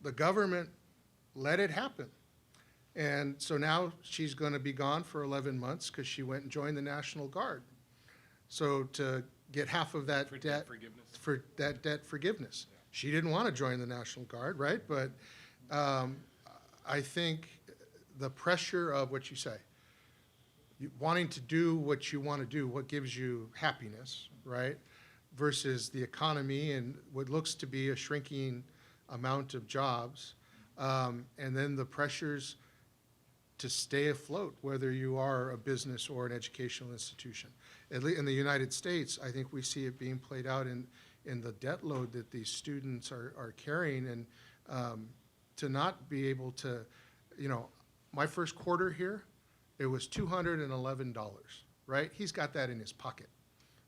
The government let it happen. And so now she's going to be gone for 11 months because she went and joined the National Guard. So to get half of that debt, for that debt forgiveness. Yeah. She didn't want to join the National Guard, right? But I think the pressure of what you say, wanting to do what you want to do, what gives you happiness, right? Versus the economy and what looks to be a shrinking amount of jobs, and then the pressures to stay afloat, whether you are a business or an educational institution. At least in the United States, I think we see it being played out in the debt load that these students are carrying, and to not be able to, you know, my first quarter here, it was $211, right? He's got that in his pocket,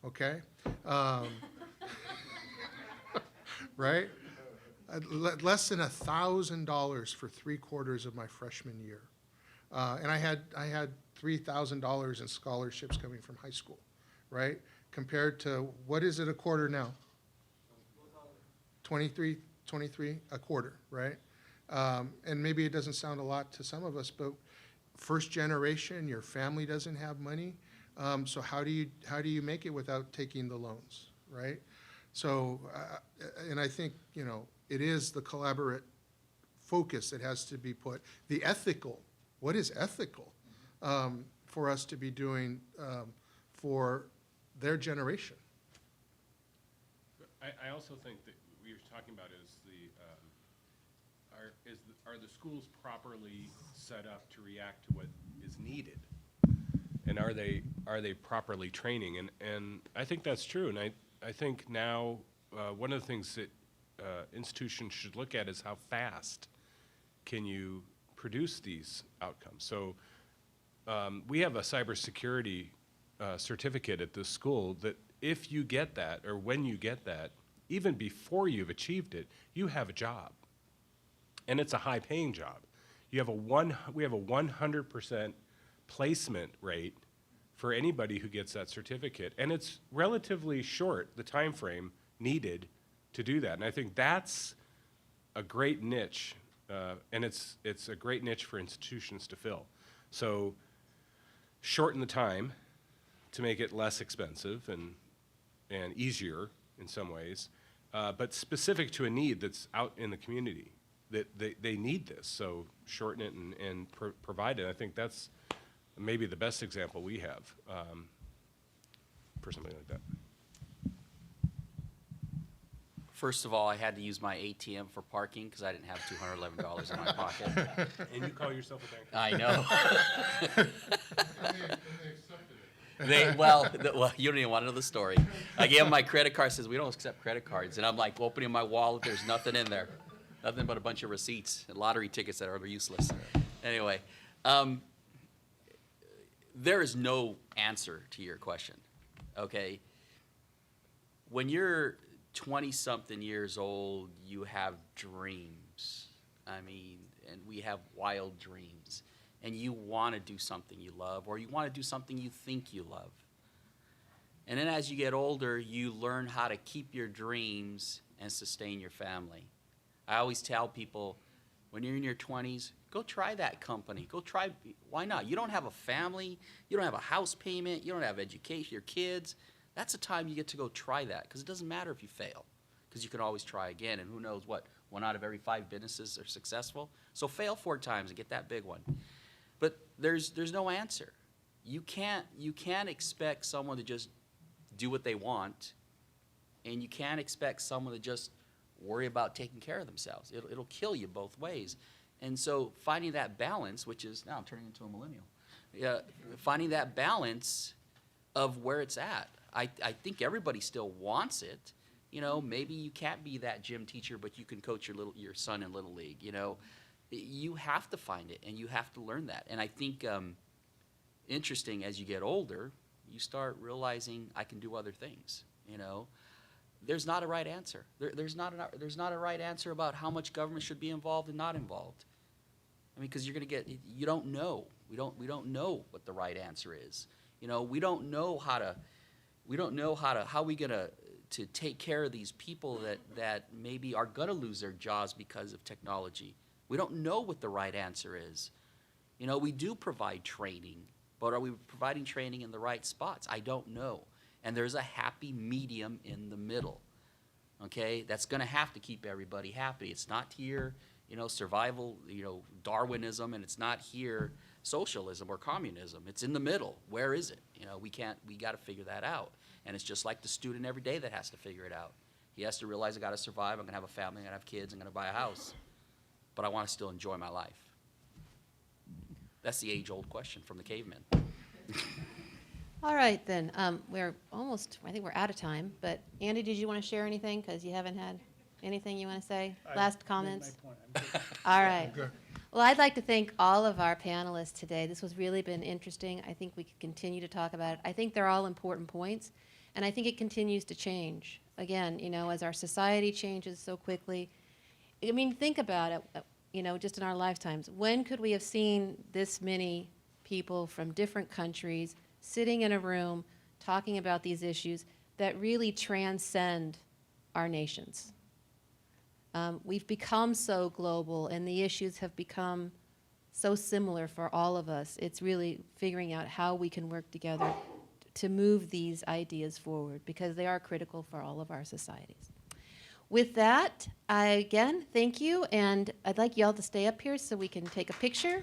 okay? Right? Less than $1,000 for 3 quarters of my freshman year. And I had $3,000 in scholarships coming from high school, right? Compared to, what is it a quarter now? 23 a quarter, right? And maybe it doesn't sound a lot to some of us, but first generation, your family doesn't have money. So how do you make it without taking the loans, right? So, and I think, you know, it is the collaborate focus that has to be put. The ethical, what is ethical for us to be doing for their generation? I also think that what you're talking about is are the schools properly set up to react to what is needed, and are they properly training? And I think that's true. And I think now one of the things that institutions should look at is how fast can you produce these outcomes. So we have a cybersecurity certificate at this school that if you get that, or when you get that, even before you've achieved it, you have a job. And it's a high-paying job. We have a 100% placement rate for anybody who gets that certificate. And it's relatively short, the time frame needed to do that. And I think that's a great niche, and it's a great niche for institutions to fill. So shorten the time to make it less expensive and easier in some ways, but specific to a need that's out in the community, that they need this. So shorten it and provide it. I think that's maybe the best example we have for something like that. First of all, I had to use my ATM for parking because I didn't have $211 in my pocket. And you call yourself a bank? I know. Well, you don't even want to know the story. I gave them my credit card. Says we don't accept credit cards, and I'm like opening my wallet. There's nothing in there, nothing but a bunch of receipts and lottery tickets that are useless. Anyway, there is no answer to your question, okay? When you're 20-something years old, you have dreams. I mean, and we have wild dreams. And you want to do something you love, or you want to do something you think you love. And then as you get older, you learn how to keep your dreams and sustain your family. I always tell people, when you're in your 20s, go try that company. Go try, why not? You don't have a family, you don't have a house payment, you don't have education, your kids. That's the time you get to go try that, because it doesn't matter if you fail, because you can always try again, and who knows what, 1 out of every 5 businesses are successful. So fail 4 times and get that big one. But there's no answer. You can't expect someone to just do what they want, and you can't expect someone to just worry about taking care of themselves. It'll kill you both ways. And so finding that balance, which is, now I'm turning into a millennial, finding that balance of where it's at. I think everybody still wants it. You know, maybe you can't be that gym teacher, but you can coach your son in Little League, you know. You have to find it, and you have to learn that. And I think interesting, as you get older, you start realizing I can do other things, you know. There's not a right answer. There's not a right answer about how much government should be involved and not involved. I mean, because you're going to get, you don't know. We don't know what the right answer is. You know, we don't know how we going to take care of these people that maybe are going to lose their jobs because of technology. We don't know what the right answer is. You know, we do provide training, but are we providing training in the right spots? I don't know. And there's a happy medium in the middle, okay? That's going to have to keep everybody happy. It's not here, you know, survival, you know, Darwinism, and it's not here socialism or communism. It's in the middle. Where is it? You know, we got to figure that out. And it's just like the student every day that has to figure it out. He has to realize I got to survive. I'm going to have a family. I'm going to have kids. I'm going to buy a house. But I want to still enjoy my life. That's the age-old question from the cavemen. All right, then. We're almost, I think we're out of time. But Andy, did you want to share anything? Because you haven't had anything you want to say? Last comments? All right. Well, I'd like to thank all of our panelists today. This has really been interesting. I think we could continue to talk about it. I think they're all important points, and I think it continues to change. Again, you know, as our society changes so quickly. I mean, think about it, you know, just in our lifetimes. When could we have seen this many people from different countries sitting in a room talking about these issues that really transcend our nations? We've become so global, and the issues have become so similar for all of us. It's really figuring out how we can work together to move these ideas forward, because they are critical for all of our societies. With that, I again thank you, and I'd like you all to stay up here so we can take a picture.